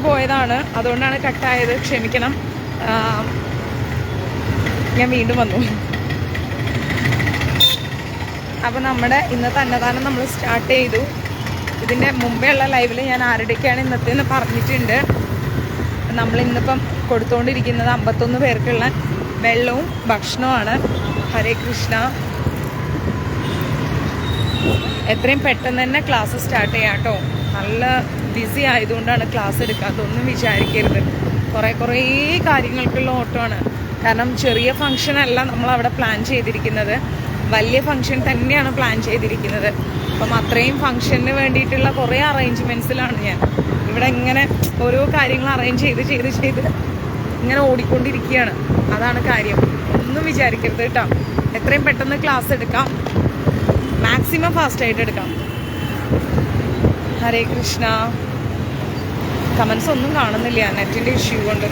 പോയതാണ്, അതുകൊണ്ടാണ് കട്ടായത്, ക്ഷമിക്കണം. ഞാൻ വീണ്ടും വന്നു. അപ്പോൾ നമ്മുടെ ഇന്നത്തെ അന്നദാനം നമ്മൾ സ്റ്റാർട്ട് ചെയ്തു. ഇതിൻ്റെ മുമ്പേ ഉള്ള ലൈവിൽ ഞാൻ ആരുടെയൊക്കെയാണ് ഇന്നത്തേന്ന് പറഞ്ഞിട്ടുണ്ട്. നമ്മളിന്നിപ്പം കൊടുത്തുകൊണ്ടിരിക്കുന്നത് 51 പേർക്കുള്ള വെള്ളവും ഭക്ഷണവുമാണ്. ഹരേ കൃഷ്ണ. എത്രയും പെട്ടെന്ന് തന്നെ ക്ലാസ് സ്റ്റാർട്ട് ചെയ്യാം കേട്ടോ. നല്ല ബിസി ആയതുകൊണ്ടാണ് ക്ലാസ് എടുക്കാത്തതൊന്നും വിചാരിക്കരുത്. കുറേ കാര്യങ്ങൾക്കുള്ള ഓട്ടമാണ്. കാരണം ചെറിയ ഫംഗ്ഷൻ അല്ല നമ്മളവിടെ പ്ലാൻ ചെയ്തിരിക്കുന്നത്, വലിയ ഫംഗ്ഷൻ തന്നെയാണ് പ്ലാൻ ചെയ്തിരിക്കുന്നത്. അപ്പം അത്രയും ഫംഗ്ഷന് വേണ്ടിയിട്ടുള്ള കുറേ അറേഞ്ച്മെൻറ്റ്സിലാണ് ഞാൻ ഇവിടെ ഇങ്ങനെ ഓരോ കാര്യങ്ങൾ അറേഞ്ച് ചെയ്ത് ഇങ്ങനെ ഓടിക്കൊണ്ടിരിക്കുകയാണ്. അതാണ് കാര്യം. ഒന്നും വിചാരിക്കരുത് കേട്ടോ. എത്രയും പെട്ടെന്ന് ക്ലാസ് എടുക്കാം, മാക്സിമം ഫാസ്റ്റായിട്ട് എടുക്കാം. ഹരേ കൃഷ്ണ. കമൻസ് ഒന്നും കാണുന്നില്ല നെറ്റിൻ്റെ ഇഷ്യൂ കൊണ്ട്.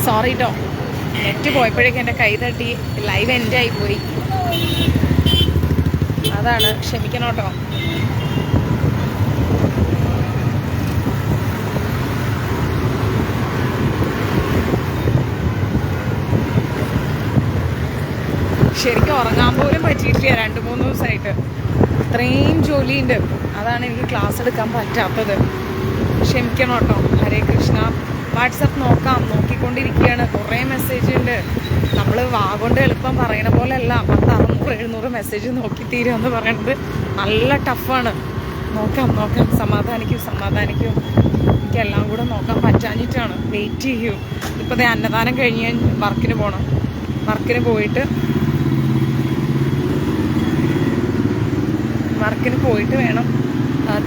സോറി കേട്ടോ, നെറ്റ് പോയപ്പോഴേക്കും എൻ്റെ കൈ തട്ടി ലൈവ് എൻഡ് ആയിപ്പോയി. അതാണ്, ക്ഷമിക്കണം കേട്ടോ. ശരിക്കും ഉറങ്ങാൻ പോലും പറ്റിയിട്ടില്ല 2-3 ദിവസമായിട്ട്. അത്രയും ജോലിയുണ്ട്, അതാണ് എനിക്ക് ക്ലാസ് എടുക്കാൻ പറ്റാത്തത്. ക്ഷമിക്കണം കേട്ടോ. ഹരേ കൃഷ്ണ. വാട്സപ്പ് നോക്കിക്കൊണ്ടിരിക്കുകയാണ്. കുറേ മെസ്സേജ് ഉണ്ട്. നമ്മൾ വാഗോണ്ട് എളുപ്പം പറയണ പോലെ അല്ല. 600-700 മെസ്സേജ് നോക്കി തീരുമെന്ന് പറയണത് നല്ല ടഫാണ്. നോക്കാം. സമാധാനിക്കും. എനിക്കെല്ലാം കൂടെ നോക്കാൻ പറ്റാഞ്ഞിട്ടാണ്. വെയിറ്റ് ചെയ്യൂ. ഇപ്പോൾ അന്നദാനം കഴിഞ്ഞ് ഞാൻ വർക്കിന് പോകണം. വർക്കിന് പോയിട്ട് വേണം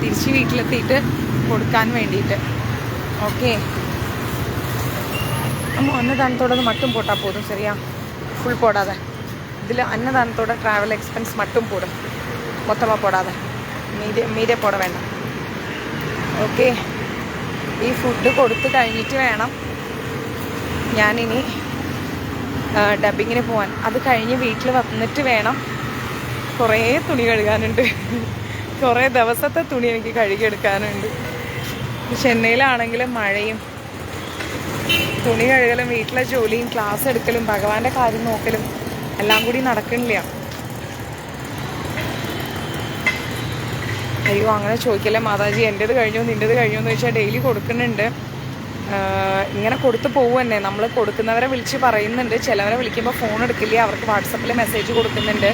തിരിച്ച് വീട്ടിലെത്തിയിട്ട് കൊടുക്കാൻ വേണ്ടിയിട്ട്. ഓക്കെ. അന്നദാനത്തോടെ മട്ടും പോട്ടാൽ പോതും. ശരിയാ, ഫുൾ പോടാതെ. ഇതിൽ അന്നദാനത്തോടെ ട്രാവൽ എക്സ്പെൻസ് മട്ടും പോടും, മൊത്തமாக പോടാതെ. മീതെ പോട വേണ്ട. ഓക്കെ. ഈ ഫുഡ് കൊടുത്തു കഴിഞ്ഞിട്ട് വേണം ഞാനിനി ഡബിങ്ങിന് പോകാൻ. അത് കഴിഞ്ഞ് വീട്ടിൽ വന്നിട്ട് വേണം. കുറേ തുണി കഴുകാനുണ്ട്. കുറേ ദിവസത്തെ തുണി എനിക്ക് കഴുകിയെടുക്കാനുണ്ട്. ചെന്നൈയിലാണെങ്കിലും മഴയും, തുണി കഴുകലും, വീട്ടിലെ ജോലിയും, ക്ലാസ് എടുക്കലും, ഭഗവാന്റെ കാര്യം നോക്കലും എല്ലാം കൂടി നടക്കണില്ല. അയ്യോ, അങ്ങനെ ചോദിക്കല്ലേ മാതാജി. എൻ്റേത് കഴിഞ്ഞോ നിൻ്റേത് കഴിഞ്ഞോ എന്ന് ചോദിച്ചാൽ ഡെയിലി കൊടുക്കുന്നുണ്ട്. ഇങ്ങനെ കൊടുത്തു പോകുന്നെ. നമ്മൾ കൊടുക്കുന്നവരെ വിളിച്ച് പറയുന്നുണ്ട്. ചിലവരെ വിളിക്കുമ്പോൾ ഫോൺ എടുക്കില്ല, അവർക്ക് വാട്സപ്പിൽ മെസ്സേജ് കൊടുക്കുന്നുണ്ട്.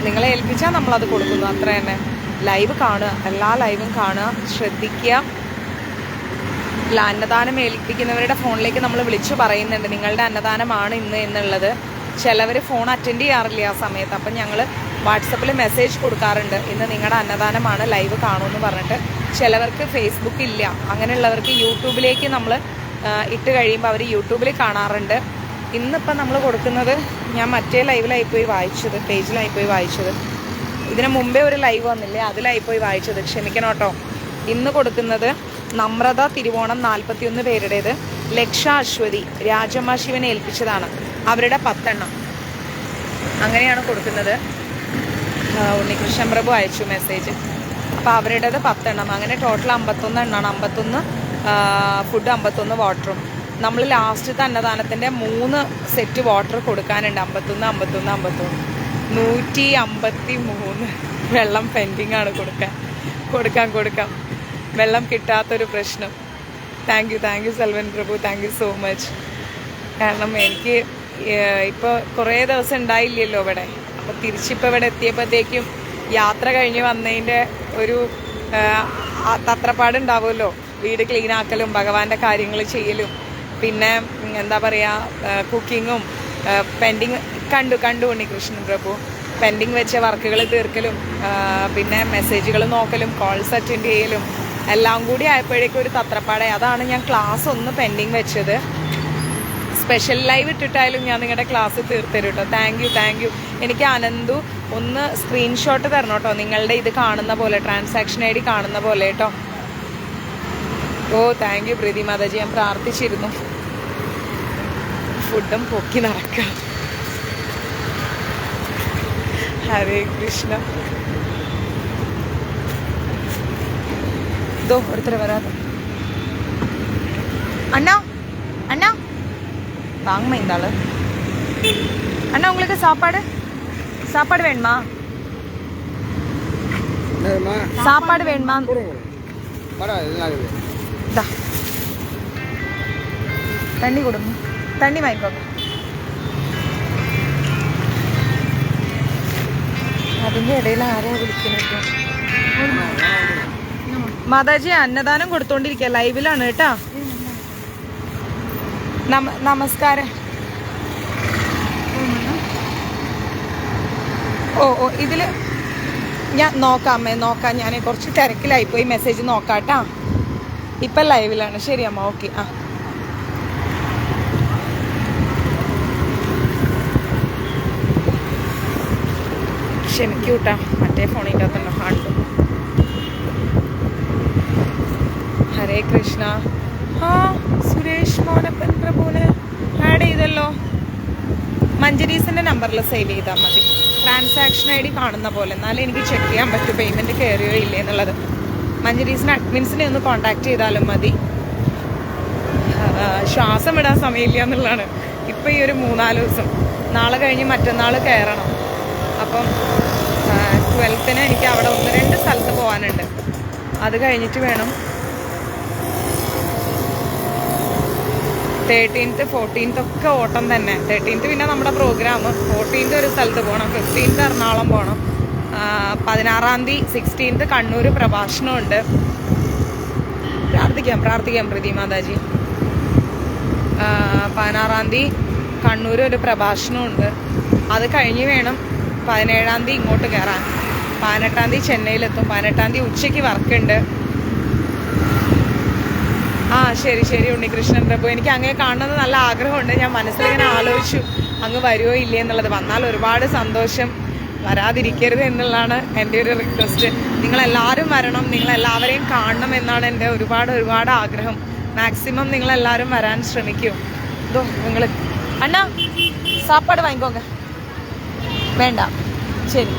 നിങ്ങളെ ഏൽപ്പിച്ചാൽ നമ്മളത് കൊടുക്കുന്നു, അത്ര തന്നെ. ലൈവ് കാണുക, എല്ലാ ലൈവും കാണുക, ശ്രദ്ധിക്കുക. അന്നദാനം ഏൽപ്പിക്കുന്നവരുടെ ഫോണിലേക്ക് നമ്മൾ വിളിച്ചു പറയുന്നുണ്ട് നിങ്ങളുടെ അന്നദാനമാണ് ഇന്ന് എന്നുള്ളത്. ചിലവർ ഫോൺ അറ്റൻഡ് ചെയ്യാറില്ല ആ സമയത്ത്. അപ്പം ഞങ്ങൾ വാട്സപ്പിൽ മെസ്സേജ് കൊടുക്കാറുണ്ട്, ഇന്ന് നിങ്ങളുടെ അന്നദാനമാണ്, ലൈവ് കാണുമെന്ന് പറഞ്ഞിട്ട്. ചിലവർക്ക് ഫേസ്ബുക്ക് ഇല്ല, അങ്ങനെയുള്ളവർക്ക് യൂട്യൂബിലേക്ക് നമ്മൾ ഇട്ട് കഴിയുമ്പോൾ അവർ യൂട്യൂബിൽ കാണാറുണ്ട്. ഇന്നിപ്പം നമ്മൾ കൊടുക്കുന്നത്, ഞാൻ മറ്റേ ലൈവിലായിപ്പോയി വായിച്ചത്, പേജിലായിപ്പോയി വായിച്ചത്. ഇതിന് മുമ്പേ ഒരു ലൈവ് വന്നില്ലേ, അതിലായിപ്പോയി വായിച്ചത്. ക്ഷമിക്കണം കേട്ടോ. ഇന്ന് കൊടുക്കുന്നത് നമ്രത തിരുവോണം 41 പേരുടേത്. ലക്ഷ അശ്വതി രാജമ്മ ശിവനെ ഏൽപ്പിച്ചതാണ്. അവരുടെ 10 എണ്ണം അങ്ങനെയാണ് കൊടുക്കുന്നത്. ഉണ്ണികൃഷ്ണൻ പ്രഭു അയച്ചു മെസ്സേജ്. അപ്പോൾ അവരുടേത് 10 എണ്ണം. അങ്ങനെ ടോട്ടൽ 51 എണ്ണമാണ്. 51 ഫുഡ്, 51 വാട്ടറും. നമ്മൾ ലാസ്റ്റത്തെ അന്നദാനത്തിൻ്റെ 3 സെറ്റ് വാട്ടർ കൊടുക്കാനുണ്ട്. 51 153 വെള്ളം പെൻഡിങ് ആണ് കൊടുക്കാം. വെള്ളം കിട്ടാത്തൊരു പ്രശ്നം. Thank you Selvan Prabhu, thank you so much. കാരണം എനിക്ക് ഇപ്പോൾ കുറേ ദിവസം ഉണ്ടായില്ലല്ലോ ഇവിടെ. അപ്പോൾ തിരിച്ചിപ്പോൾ ഇവിടെ എത്തിയപ്പോഴത്തേക്കും യാത്ര കഴിഞ്ഞ് വന്നതിൻ്റെ ഒരു തത്രപ്പാടുണ്ടാവുമല്ലോ. വീട് ക്ലീനാക്കലും, ഭഗവാന്റെ കാര്യങ്ങൾ ചെയ്യലും, പിന്നെ എന്താ പറയുക, കുക്കിങ്ങും പെൻഡിങ് കണ്ടു ഉണ്ണികൃഷ്ണൻ പ്രഭു. പെൻഡിങ് വെച്ച വർക്കുകൾ തീർക്കലും, പിന്നെ മെസ്സേജുകൾ നോക്കലും, കോൾസ് അറ്റൻഡ് ചെയ്യലും എല്ലാം കൂടി ആയപ്പോഴേക്കും ഒരു തത്രപ്പാടായി. അതാണ് ഞാൻ ക്ലാസ് ഒന്ന് പെൻഡിങ് വെച്ചത്. സ്പെഷ്യൽ ലൈവ് ഇട്ടിട്ടായാലും ഞാൻ നിങ്ങളുടെ ക്ലാസ് തീർത്തരും കേട്ടോ. Thank you. എനിക്ക് അനന്തു ഒന്ന് സ്ക്രീൻഷോട്ട് തരണം കേട്ടോ, നിങ്ങളുടെ ഇത് കാണുന്ന പോലെ, ട്രാൻസാക്ഷൻ ID കാണുന്ന പോലെ കേട്ടോ. ഓ താങ്ക് യു പ്രീതി മാതാജി. ഞാൻ പ്രാർത്ഥിച്ചിരുന്നു ഫുഡും പൊക്കി നടക്കാം. ഹരേ കൃഷ്ണ. இதோ ஒருத்தர் வராது. அண்ணா அண்ணா வாங்கம்மா இந்த ஆளு. அண்ணா உங்களுக்கு சாப்பாடு சாப்பாடு வேணுமா? சாப்பாடு வேணுமா? தண்ணி கொடுங்க, தண்ணி வாங்கிக்கோங்க. അതിൻ്റെ ഇടയിൽ ആരാ വിളിക്കുന്നത്? മാതാജി അന്നദാനം കൊടുത്തോണ്ടിരിക്കുക, ലൈവിലാണ് കേട്ടാ. നമസ്കാരം. ഓ ഓ ഇതില് ഞാൻ നോക്കാം അമ്മേ, നോക്കാം. ഞാൻ കുറച്ച് തിരക്കിലായിപ്പോയി, മെസ്സേജ് നോക്കാട്ടാ. ഇപ്പം ലൈവിലാണ്. ശരി അമ്മ, ഓക്കെ. ആ ക്ഷമിക്കൂട്ടാ, മറ്റേ ഫോണിൻ്റെ അകത്തുണ്ടോ ഹാണ്ട്. ഹരേ കൃഷ്ണ. ആ സുരേഷ് മോനപ്പൻ പ്രഭുവിനെ ആഡ് ചെയ്തല്ലോ. മഞ്ജരീസിൻ്റെ നമ്പറിൽ സേവ് ചെയ്താൽ മതി. ട്രാൻസാക്ഷൻ ഐ ഡി കാണുന്ന പോലെ, എന്നാലും എനിക്ക് ചെക്ക് ചെയ്യാൻ പറ്റും പേയ്മെൻറ്റ് കയറിയോ ഇല്ലേ എന്നുള്ളത്. മഞ്ജരീസിന് അഡ്മിൻസിനെ ഒന്ന് കോൺടാക്ട് ചെയ്താലും മതി. ശ്വാസം വിടാൻ സമയമില്ല എന്നുള്ളതാണ് ഇപ്പം ഈ ഒരു 3-4 ദിവസം. നാളെ കഴിഞ്ഞ് മറ്റന്നാൾ കയറണം. അപ്പം 12th എനിക്ക് അവിടെ 1-2 സ്ഥലത്ത് പോകാനുണ്ട്. അത് കഴിഞ്ഞിട്ട് വേണം 13th 14th ഒക്കെ ഓട്ടം തന്നെ. 13th പിന്നെ നമ്മുടെ പ്രോഗ്രാം, 14th ഒരു സ്ഥലത്ത് പോകണം, 15th എറണാകുളം പോകണം, 16-ാം തീയതി 16th കണ്ണൂർ പ്രഭാഷണമുണ്ട്. പ്രാർത്ഥിക്കാം പ്രതി മാതാജി. 16-ാം തീയതി കണ്ണൂർ ഒരു പ്രഭാഷണമുണ്ട്. അത് കഴിഞ്ഞ് വേണം 17-ാം തീയതി ഇങ്ങോട്ട് കയറാൻ. 18-ാം തീയതി ചെന്നൈയിലെത്തും. 18-ാം തീയതി ഉച്ചയ്ക്ക് വർക്കുണ്ട്. ആ ശരി ഉണ്ണികൃഷ്ണൻ പ്രഭു, എനിക്ക് അങ്ങേ കാണുന്നത് നല്ല ആഗ്രഹമുണ്ട്. ഞാൻ മനസ്സിലിങ്ങനെ ആലോചിച്ചു അങ്ങ് വരുമോ ഇല്ലേ എന്നുള്ളത്. വന്നാൽ ഒരുപാട് സന്തോഷം, വരാതിരിക്കരുത് എന്നുള്ളതാണ് എൻ്റെ ഒരു റിക്വസ്റ്റ്. നിങ്ങളെല്ലാവരും വരണം, നിങ്ങളെല്ലാവരെയും കാണണം എന്നാണ് എൻ്റെ ഒരുപാട് ആഗ്രഹം. മാക്സിമം നിങ്ങളെല്ലാവരും വരാൻ ശ്രമിക്കൂ. ഇതോ നിങ്ങൾ അണ്ണാ സാപ്പാട് വാങ്ങിക്കോங்க. വേണ്ട, ശരി.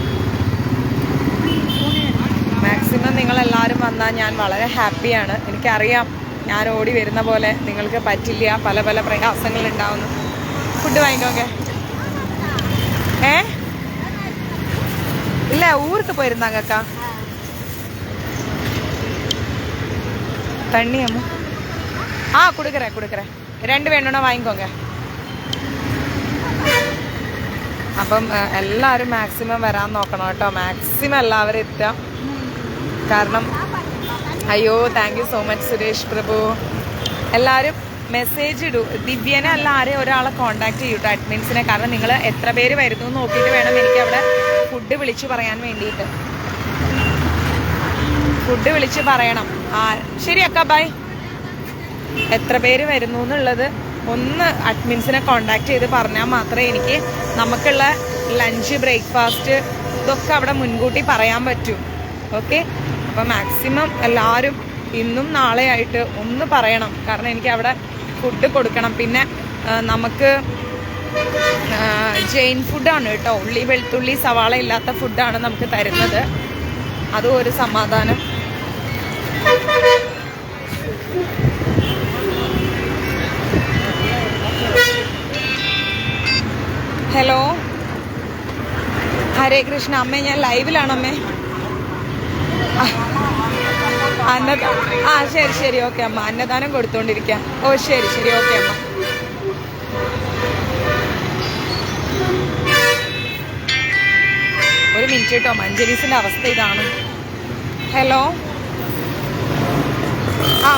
മാക്സിമം നിങ്ങളെല്ലാവരും വന്നാൽ ഞാൻ വളരെ ഹാപ്പിയാണ്. എനിക്കറിയാം ഞാൻ ഓടി വരുന്ന പോലെ നിങ്ങൾക്ക് പറ്റില്ല, പല പ്രയാസങ്ങളുണ്ടാവുന്നു. ഫുഡ് വാങ്ങിക്കോங்க. ഇല്ല, ഊർക്ക് പോയിരുന്നാങ്ങക്ക. തണ്ണി അമ്മ. ആ കൊടുക്കറേ 2 വേണോ വാങ്ങിക്കോங்க. അപ്പം എല്ലാവരും മാക്സിമം വരാൻ നോക്കണം കേട്ടോ. മാക്സിമം എല്ലാവരും എത്താം. കാരണം അയ്യോ thank you so much Suresh Prabhu. എല്ലാവരും മെസ്സേജ് ഇടൂ. ദിവ്യനെ എല്ലാവരെയും ഒരാളെ കോൺടാക്ട് ചെയ്യൂട്ടോ, അഡ്മിൻസിനെ. കാരണം നിങ്ങൾ എത്ര പേര് വരുന്നു എന്ന് നോക്കിയിട്ട് വേണം എനിക്ക് അവിടെ ഫുഡ് വിളിച്ച് പറയാൻ വേണ്ടിയിട്ട്. ഫുഡ് വിളിച്ച് പറയണം. ശരി അക്ക, ബൈ. എത്ര പേര് വരുന്നു എന്നുള്ളത് ഒന്ന് അഡ്മിൻസിനെ കോൺടാക്ട് ചെയ്ത് പറഞ്ഞാൽ മാത്രമേ എനിക്ക് നമുക്കുള്ള ലഞ്ച്, ബ്രേക്ക്ഫാസ്റ്റ് ഇതൊക്കെ അവിടെ മുൻകൂട്ടി പറയാൻ പറ്റൂ. ഓക്കെ, അപ്പോൾ മാക്സിമം എല്ലാവരും ഇന്നും നാളെയായിട്ട് ഒന്ന് പറയണം. കാരണം എനിക്ക് അവിടെ ഫുഡ് കൊടുക്കണം. പിന്നെ നമുക്ക് ജെയിൻ ഫുഡാണ് കേട്ടോ. ഉള്ളി, വെളുത്തുള്ളി, സവാള ഇല്ലാത്ത ഫുഡാണ് നമുക്ക് തരുന്നത്. അതും ഒരു സമാധാനം. ഹലോ, ഹരേ കൃഷ്ണ. അമ്മേ ഞാൻ ലൈവിലാണ് അമ്മേ. ശരി ഓക്കെ അമ്മ. അന്നദാനം കൊടുത്തോണ്ടിരിക്കാം. ഓ ശരി ഓക്കെ അമ്മ. ഒരു മിനിറ്റ് കേട്ടോ, മഞ്ജരീസിന്റെ അവസ്ഥ ഇതാണ്. ഹലോ,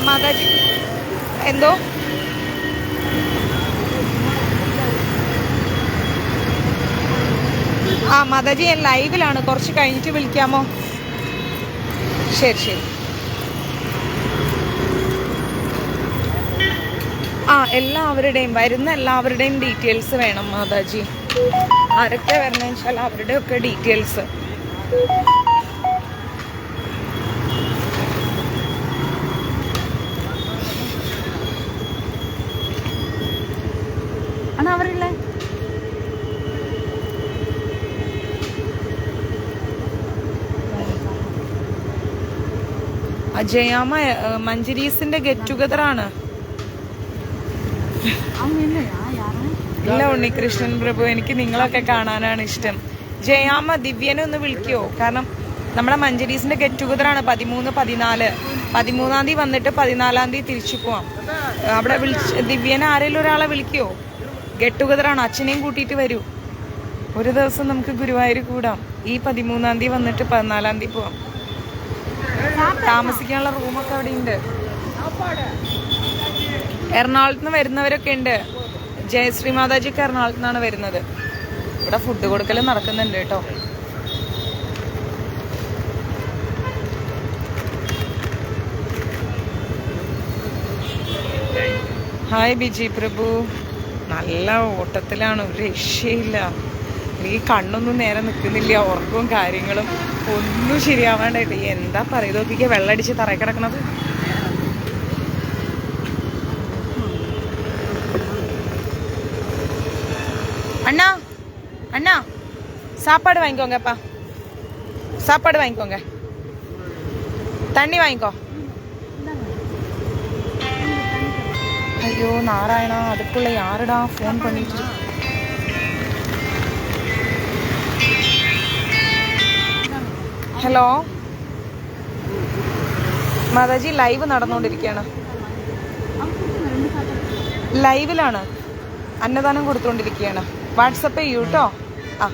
മാതാജി എന്തോ? മാതാജി ഞാൻ ലൈവിലാണ്, കുറച്ച് കഴിഞ്ഞിട്ട് വിളിക്കാമോ? ശരി. എല്ലാവരുടെയും വരുന്ന എല്ലാവരുടെയും ഡീറ്റെയിൽസ് വേണം മാതാജി. ആരൊക്കെ വരണമെന്ന് വെച്ചാൽ അവരുടെ ഒക്കെ ഡീറ്റെയിൽസ്. ആണോ അവരില്ലേ? ജയാമ്മ മഞ്ജരീസിന്റെ ഗെറ്റ് ടുഗദർ ആണ്. ഇല്ല ഉണ്ണികൃഷ്ണൻ പ്രഭു, എനിക്ക് നിങ്ങളൊക്കെ കാണാനാണ് ഇഷ്ടം. ജയാമ്മ ദിവ്യനെ ഒന്ന് വിളിക്കുവോ? കാരണം നമ്മുടെ മഞ്ജരീസിന്റെ ഗെറ്റ് ടുഗദർ ആണ് 13, 14. 13-ാം തീയതി വന്നിട്ട് 14-ാം തീയതി തിരിച്ചു പോവാം. അവിടെ ദിവ്യനെ ആരെങ്കിലും ഒരാളെ വിളിക്കുവോ? ഗെറ്റ് ടുഗദർ ആണ്, അച്ഛനെയും കൂട്ടിയിട്ട് വരൂ. ഒരു ദിവസം നമുക്ക് ഗുരുവായൂർ കൂടാം. ഈ 13-ാം തീയതി വന്നിട്ട് 14-ാം തീയതി പോവാം. താമസിക്കാനുള്ള റൂമൊക്കെ അവിടെ ഉണ്ട്. എറണാകുളത്ത് നിന്ന് വരുന്നവരൊക്കെ ഉണ്ട്. ജയശ്രീ മാതാജിക്ക് എറണാകുളത്ത് നിന്നാണ് വരുന്നത്. ഇവിടെ ഫുഡ് കൊടുക്കൽ നടക്കുന്നുണ്ട് കേട്ടോ. ഹായ് ബിജി പ്രഭു, നല്ല ഓട്ടത്തിലാണ്, ഒരു രക്ഷയില്ല. ഈ കണ്ണൊന്നും നേരെ നിൽക്കുന്നില്ല, ഉറക്കവും കാര്യങ്ങളും ഒന്നും ശരിയാവാണ്ടായിട്ട്. എന്താ പറയുക, നോക്കിക്ക വെള്ളമടിച്ച് തറയിൽ കിടക്കണത്. அண்ணா அண்ணா சாப்பாடு வாங்கிக்கோங்கப்பா, சாப்பாடு வாங்கிக்கோங்க, தண்ணி வாங்கிக்கோ. ஐயோ நாராயணா, அதுக்குள்ள யாருடா ஃபோன் பண்ணிட்டு? ഹലോ മാതാജി, ലൈവ് നടന്നുകൊണ്ടിരിക്കുകയാണ്. ലൈവിലാണ്, അന്നദാനം കൊടുത്തുകൊണ്ടിരിക്കുകയാണ്. വാട്സപ്പ് ചെയ്യൂ കേട്ടോ. ആ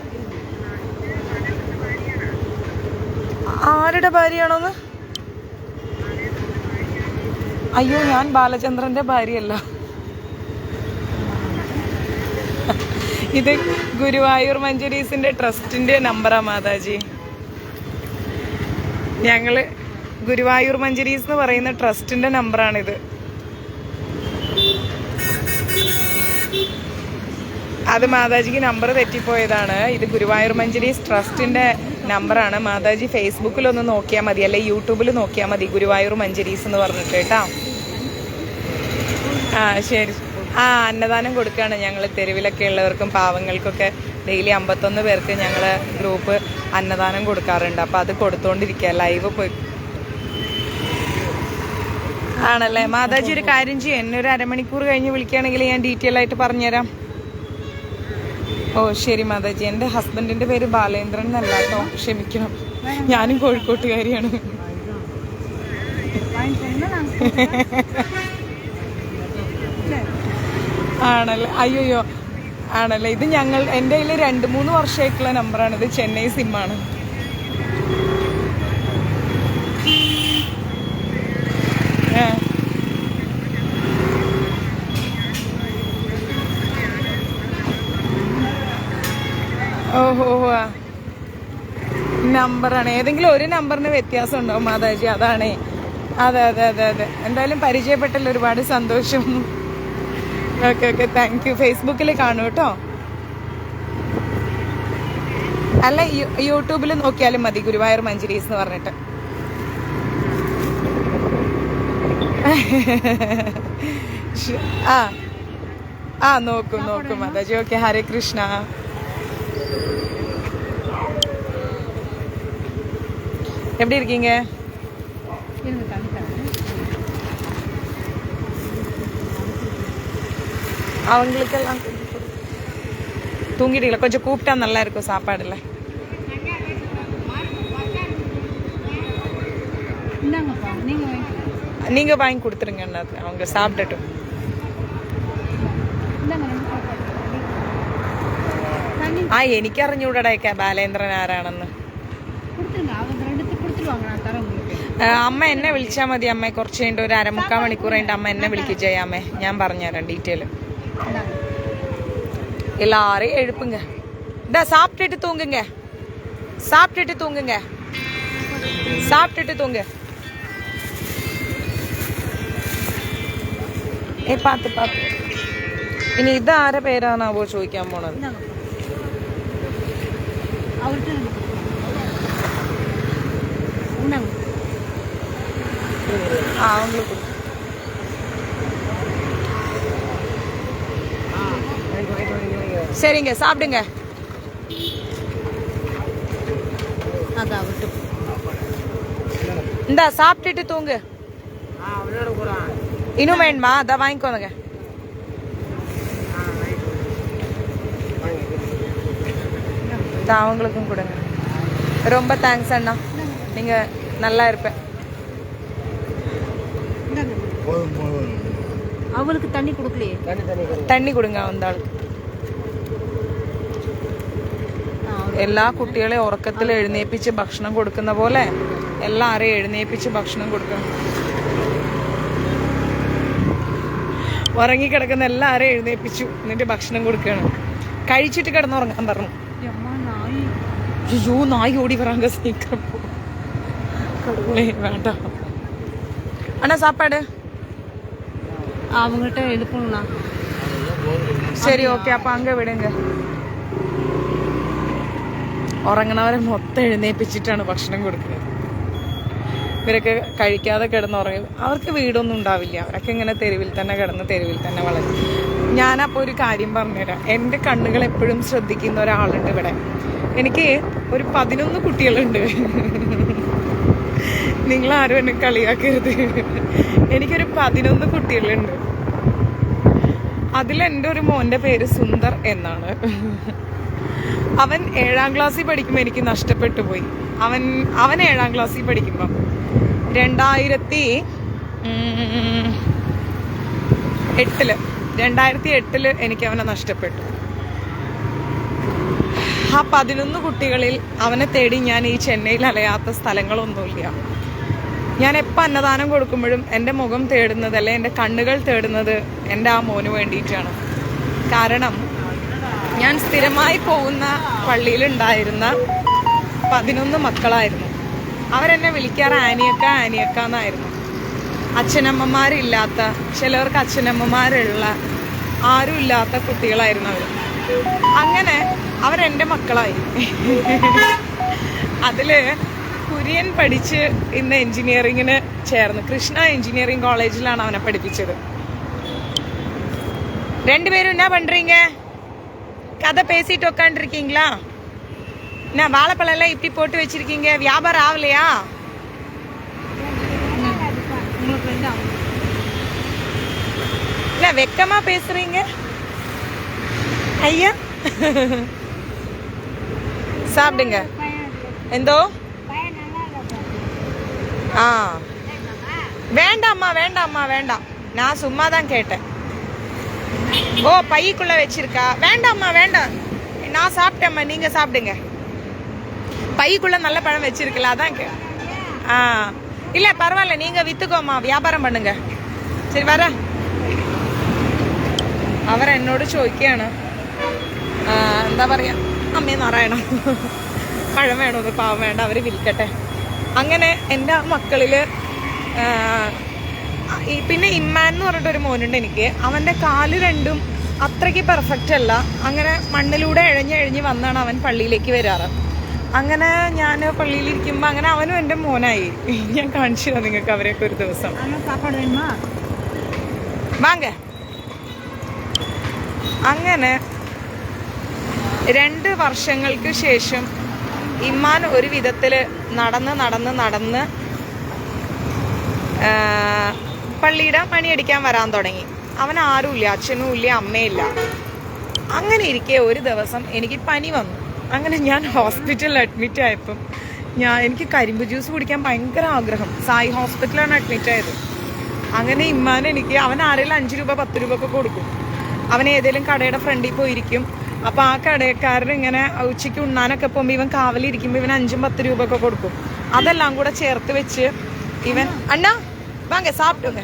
ആരുടെ ഭാര്യയാണോന്ന്? അയ്യോ, ഞാൻ ബാലചന്ദ്രന്റെ ഭാര്യയല്ല. ഇത് ഗുരുവായൂർ മഞ്ജരീസിന്റെ ട്രസ്റ്റിന്റെ നമ്പറാ മാതാജി. ഞങ്ങള് ഗുരുവായൂർ മഞ്ജരീസ് എന്ന് പറയുന്ന ട്രസ്റ്റിന്റെ നമ്പറാണിത്. അത് മാതാജിക്ക് നമ്പർ തെറ്റിപ്പോയതാണ്. ഇത് ഗുരുവായൂർ മഞ്ജരീസ് ട്രസ്റ്റിന്റെ നമ്പറാണ്. മാതാജി ഫേസ്ബുക്കിലൊന്ന് നോക്കിയാൽ മതി, അല്ലെ യൂട്യൂബിൽ നോക്കിയാൽ മതി, ഗുരുവായൂർ മഞ്ജരീസ് എന്ന് പറഞ്ഞിട്ട് കേട്ടോ. ആ ശരി. ആ അന്നദാനം കൊടുക്കുകയാണ് ഞങ്ങൾ. തെരുവിലൊക്കെ ഉള്ളവർക്കും പാവങ്ങൾക്കൊക്കെ ഡെയിലി 51 പേർക്ക് ഞങ്ങൾ ഗ്രൂപ്പ് അന്നദാനം കൊടുക്കാറുണ്ട്. അപ്പം അത് കൊടുത്തോണ്ടിരിക്കുക, ലൈവ് പോയി. ആണല്ലേ മാതാജി, ഒരു കാര്യം ചെയ്യും, എന്നെ ഒരു അരമണിക്കൂർ കഴിഞ്ഞ് വിളിക്കുകയാണെങ്കിൽ ഞാൻ ഡീറ്റെയിൽ ആയിട്ട് പറഞ്ഞുതരാം. ഓ ശരി മാതാജി. എൻ്റെ ഹസ്ബൻഡിന്റെ പേര് ബാലേന്ദ്രൻ എന്നല്ല കേട്ടോ, ക്ഷമിക്കണം, ഞാനും കോഴിക്കോട്ടുകാരിയാണ്. ആണല്ലേ, അയ്യോയ്യോ ആണല്ലേ. ഇത് എൻ്റെ കയ്യിൽ 2-3 വർഷമായിട്ടുള്ള നമ്പറാണ്. ഇത് ചെന്നൈ സിമ്മാണ്. ഓഹോ, നമ്പറാണ്. ഏതെങ്കിലും ഒരു നമ്പറിന് വ്യത്യാസം ഉണ്ടാവും മാതാജി, അതാണേ. അതെ അതെ അതെ അതെ. എന്തായാലും പരിചയപ്പെട്ടല്ലോ, ഒരുപാട് സന്തോഷം. Okay okay, thank you. ഫേസ്ബുക്കിൽ കാണൂ കേട്ടോ. അല്ല, യൂട്യൂബിൽ നോക്കിയാലും മതി, ഗുരുവായൂർ മഞ്ജരീസ് എന്ന് പറഞ്ഞിട്ട്. ആ ആ നോക്കും നോക്കും മാതാജി. ഓക്കെ, ഹരേ കൃഷ്ണ. எப்படி இருக்கீங்க? அவங்களுக்கெல்லாம் தூங்கிட்டீங்களா? கொஞ்சம் கூப்பிட்டா நல்லா இருக்கும் சாப்பாடுல. நீங்க வாங்கி கொடுத்துருங்க, அவங்க சாப்பிடட்டும். ആ എനിക്കറിഞ്ഞൂടടേക്ക ബാലേന്ദ്രൻ ആരാണെന്ന്. അമ്മ എന്നെ വിളിച്ചാൽ മതി. അമ്മ കുറച്ച് കഴിഞ്ഞിട്ട് ഒരു 1/4 മണിക്കൂർ കഴിഞ്ഞിട്ട് അമ്മ എന്നെ വിളിക്കും ചെയ്യാമേ, ഞാൻ പറഞ്ഞുതരാം ഡീറ്റെയിൽ. எல்லாரையும் எழுப்புங்க. இந்த சாப்பிட்டுட்டு தூங்குங்க, சாப்பிட்டுட்டு தூங்குங்க, சாப்பிட்டுட்டு தூங்க. Path path. ഇനി ഇത് ആരെ പേരാണാവോ ചോദിക്കാൻ പോണത്? ആ അവங்களுக்கு சரிங்க, சாப்பிடுங்க. அதான் விட்டு இந்தா சாப்பிட்டுட்டு தூங்கு. இன்னும் வேணுமா? அதான் வாங்கிக்கோங்க. அவங்களுக்கும் கொடுங்க. ரொம்ப தேங்க்ஸ் அண்ணா, நீங்க நல்லா இருப்பேன். அவளுக்கு தண்ணி கொடுக்கலையே. தண்ணி കൊടുங்க அந்த ആൾക്ക്. എല്ലാ കുട്ടികളെയും ഉറക്കത്തിൽ എഴുന്നേപ്പിച്ച് ഭക്ഷണം കൊടുക്കുന്ന പോലെ എല്ലാവരെയും എഴുന്നേപ്പിച്ച് ഭക്ഷണം കൊടുക്കണം. ഉറങ്ങിക്കിടക്കുന്ന എല്ലാവരെയും എഴുന്നേപ്പിച്ചു, എന്നിട്ട് ഭക്ഷണം കൊടുക്കണം. കഴിച്ചിട്ട് കിടന്നുറങ്ങാൻ പറഞ്ഞു. ஐயோ நாய் ஓடி வராங்க, சீக்கிரம் கடவுளே வேண்டாம். அண்ணா சாப்பாடு அவங்கள்ட்ட எழுப்பணும்ண்ணா. சரி ஓகே, அப்ப அங்க விடுங்க. ഉറങ്ങണവരെ മൊത്തം എഴുന്നേപ്പിച്ചിട്ടാണ് ഭക്ഷണം കൊടുക്കുന്നത്. ഇവരൊക്കെ കഴിക്കാതെ കിടന്നുറങ്ങി. അവർക്ക് വീടൊന്നും ഉണ്ടാവില്ല, അവരൊക്കെ ഇങ്ങനെ തെരുവിൽ തന്നെ കിടന്ന് തെരുവിൽ തന്നെ വളരും. ഞാനപ്പോൾ ഒരു കാര്യം പറഞ്ഞുതരാം. എൻ്റെ കണ്ണുകൾ എപ്പോഴും ശ്രദ്ധിക്കുന്ന ഒരാളുണ്ട് ഇവിടെ. എനിക്ക് ഒരു 11 കുട്ടികളുണ്ട്. നിങ്ങളാരും എന്നെ കളിയാക്കരുത്. എനിക്കൊരു 11 കുട്ടികളുണ്ട്. അതിലെൻ്റെ ഒരു മോൻ്റെ പേര് സുന്ദർ എന്നാണ്. അവൻ 7ാം ക്ലാസ്സിൽ പഠിക്കുമ്പോൾ എനിക്ക് നഷ്ടപ്പെട്ടു പോയി. അവൻ 7ാം ക്ലാസ്സിൽ പഠിക്കുമ്പം 2008 എനിക്ക് അവനെ നഷ്ടപ്പെട്ടു. ആ 11 കുട്ടികളിൽ അവനെ തേടി ഞാൻ ഈ ചെന്നൈയിൽ അലയാത്ത സ്ഥലങ്ങളൊന്നുമില്ല. ഞാൻ എപ്പോൾ അന്നദാനം കൊടുക്കുമ്പോഴും എൻ്റെ മുഖം തേടുന്നത്, അല്ലെ എൻ്റെ കണ്ണുകൾ തേടുന്നത് എൻ്റെ ആ മോന് വേണ്ടിയിട്ടാണ്. കാരണം ഞാൻ സ്ഥിരമായി പോകുന്ന പള്ളിയിലുണ്ടായിരുന്ന 11 മക്കളായിരുന്നു. അവരെന്നെ വിളിക്കാറ് ആനിയക്ക ആനിയക്ക എന്നായിരുന്നു. അച്ഛനമ്മമാരില്ലാത്ത, ചിലവർക്ക് അച്ഛനമ്മമാരുള്ള, ആരും ഇല്ലാത്ത കുട്ടികളായിരുന്നു അവർ. അങ്ങനെ അവരെൻ്റെ മക്കളായി. അതില് കുര്യൻ പഠിച്ച് ഇന്ന് എഞ്ചിനീയറിങ്ങിന് ചേർന്ന് കൃഷ്ണ എഞ്ചിനീയറിംഗ് കോളേജിലാണ് അവനെ പഠിപ്പിച്ചത്. 2 பேரும் என்ன பண்றீங்க? கதை பேசிட்டு உட்காந்துருக்கீங்களா? என்ன வாழைப்பழம் எல்லாம் இப்படி போட்டு வச்சிருக்கீங்க? வியாபாரம் ஆகலையா? இல்ல வெக்கமா பேசுறீங்க ஐயா. சாப்பிடுங்க. எந்தோ ஆ வேண்டாம்மா வேண்டாம்மா வேண்டாம், நான் சும்மா தான் கேட்டேன். ஓ பைக்குள்ள வச்சிருக்கா? வேண்டாம்மா வேண்டாம், நான் சாப்பிட்டேம்மா, நீங்க சாப்பிடுங்க. பைக்குள்ள நல்ல பழம் வச்சிருக்கல, அதான் ஆ இல்ல பரவாயில்ல, நீங்க வித்துக்கோமா, வியாபாரம் பண்ணுங்க. சரி வர. അവർ എന്നോട് ചോദിക്കുകയാണ്, എന്താ പറയാ, അമ്മയെ നാരായണ പഴം വേണമെന്ന്. പാവം വേണ്ട, അവർ വിൽക്കട്ടെ. അങ്ങനെ എൻ്റെ ആ മക്കളില് പിന്നെ ഇമ്മാൻ എന്ന് പറഞ്ഞിട്ടൊരു മോനുണ്ട് എനിക്ക്. അവൻ്റെ കാല് രണ്ടും അത്രയ്ക്ക് പെർഫെക്റ്റ് അല്ല. അങ്ങനെ മണ്ണിലൂടെ എഴഞ്ഞ് വന്നാണ് അവൻ പള്ളിയിലേക്ക് വരാറ്. അങ്ങനെ ഞാൻ പള്ളിയിലിരിക്കുമ്പോൾ അങ്ങനെ അവനും എൻ്റെ മോനായി. ഞാൻ കാണിച്ചു തരാം നിങ്ങൾക്ക് അവരെയൊക്കെ ഒരു ദിവസം. വാങ്ങ. അങ്ങനെ 2 വർഷങ്ങൾക്ക് ശേഷം ഇമ്മാൻ ഒരു വിധത്തിൽ നടന്ന് പള്ളിയുടെ മണിയടിക്കാൻ വരാൻ തുടങ്ങി. അവൻ ആരുമില്ല, അച്ഛനും ഇല്ല, അമ്മയില്ല. അങ്ങനെ ഇരിക്കെ ഒരു ദിവസം എനിക്ക് പനി വന്നു. അങ്ങനെ ഞാൻ ഹോസ്പിറ്റലിൽ അഡ്മിറ്റ് ആയപ്പം എനിക്ക് കരിമ്പ് ജ്യൂസ് കുടിക്കാൻ ഭയങ്കര ആഗ്രഹം. സായി ഹോസ്പിറ്റലാണ് അഡ്മിറ്റ് ആയത്. അങ്ങനെ ഇമ്മാൻ എനിക്ക്, അവൻ ആരെങ്കിലും 5 രൂപ 10 രൂപ ഒക്കെ കൊടുക്കും. അവൻ ഏതെങ്കിലും കടയുടെ ഫ്രണ്ടിൽ പോയിരിക്കും. അപ്പോൾ ആ കടക്കാരൻ ഇങ്ങനെ ഉച്ചയ്ക്ക് ഉണ്ണാനൊക്കെ പോകുമ്പോൾ ഇവൻ കാവലിരിക്കുമ്പോൾ ഇവൻ 5 10 രൂപ ഒക്കെ കൊടുക്കും. അതെല്ലാം കൂടെ ചേർത്ത് വെച്ച് ഇവൻ, അണ്ണാ വാങ്ങ സാപ്പിട്ടുங்க,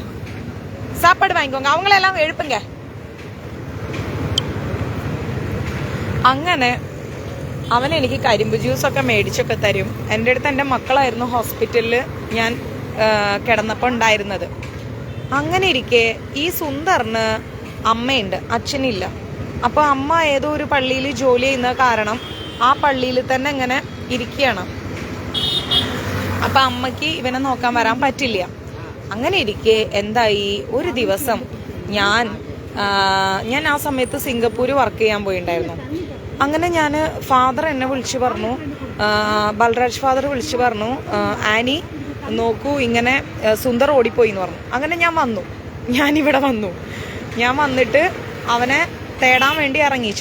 சாப்பாடு வாங்கிக்கோங்க, அவங்களெல்லாம் எழுப்புங்க. അങ്ങനെ അവൻ എനിക്ക് കരിമ്പ് ജ്യൂസൊക്കെ മേടിച്ചൊക്കെ തരും. എൻ്റെ അടുത്ത് എൻ്റെ മക്കളായിരുന്നു ഹോസ്പിറ്റലിൽ ഞാൻ കിടന്നപ്പോൾ ഉണ്ടായിരുന്നത്. അങ്ങനെ ഇരിക്കെ ഈ സുന്ദറിന് അമ്മയുണ്ട്, അച്ഛനില്ല. അപ്പോൾ അമ്മ ഏതോ ഒരു പള്ളിയിൽ ജോലി ചെയ്യുന്ന കാരണം ആ പള്ളിയിൽ തന്നെ ഇങ്ങനെ ഇരിക്കുകയാണ്. അപ്പം അമ്മയ്ക്ക് ഇവനെ നോക്കാൻ വരാൻ പറ്റില്ല. അങ്ങനെ ഇരിക്കെ എന്തായി, ഒരു ദിവസം ഞാൻ ആ സമയത്ത് സിംഗപ്പൂർ വർക്ക് ചെയ്യാൻ പോയിണ്ടായിരുന്നു. അങ്ങനെ ഞാൻ ഫാദർ എന്നെ വിളിച്ചു പറഞ്ഞു, ബൽരാജ് ഫാദർ വിളിച്ചു പറഞ്ഞു, ആനി നോക്കൂ ഇങ്ങനെ സുന്ദർ ഓടിപ്പോയി എന്ന് പറഞ്ഞു. അങ്ങനെ ഞാനിവിടെ വന്നു. ഞാൻ വന്നിട്ട് അവനെ തേടാൻ വേണ്ടി ഇറങ്ങി.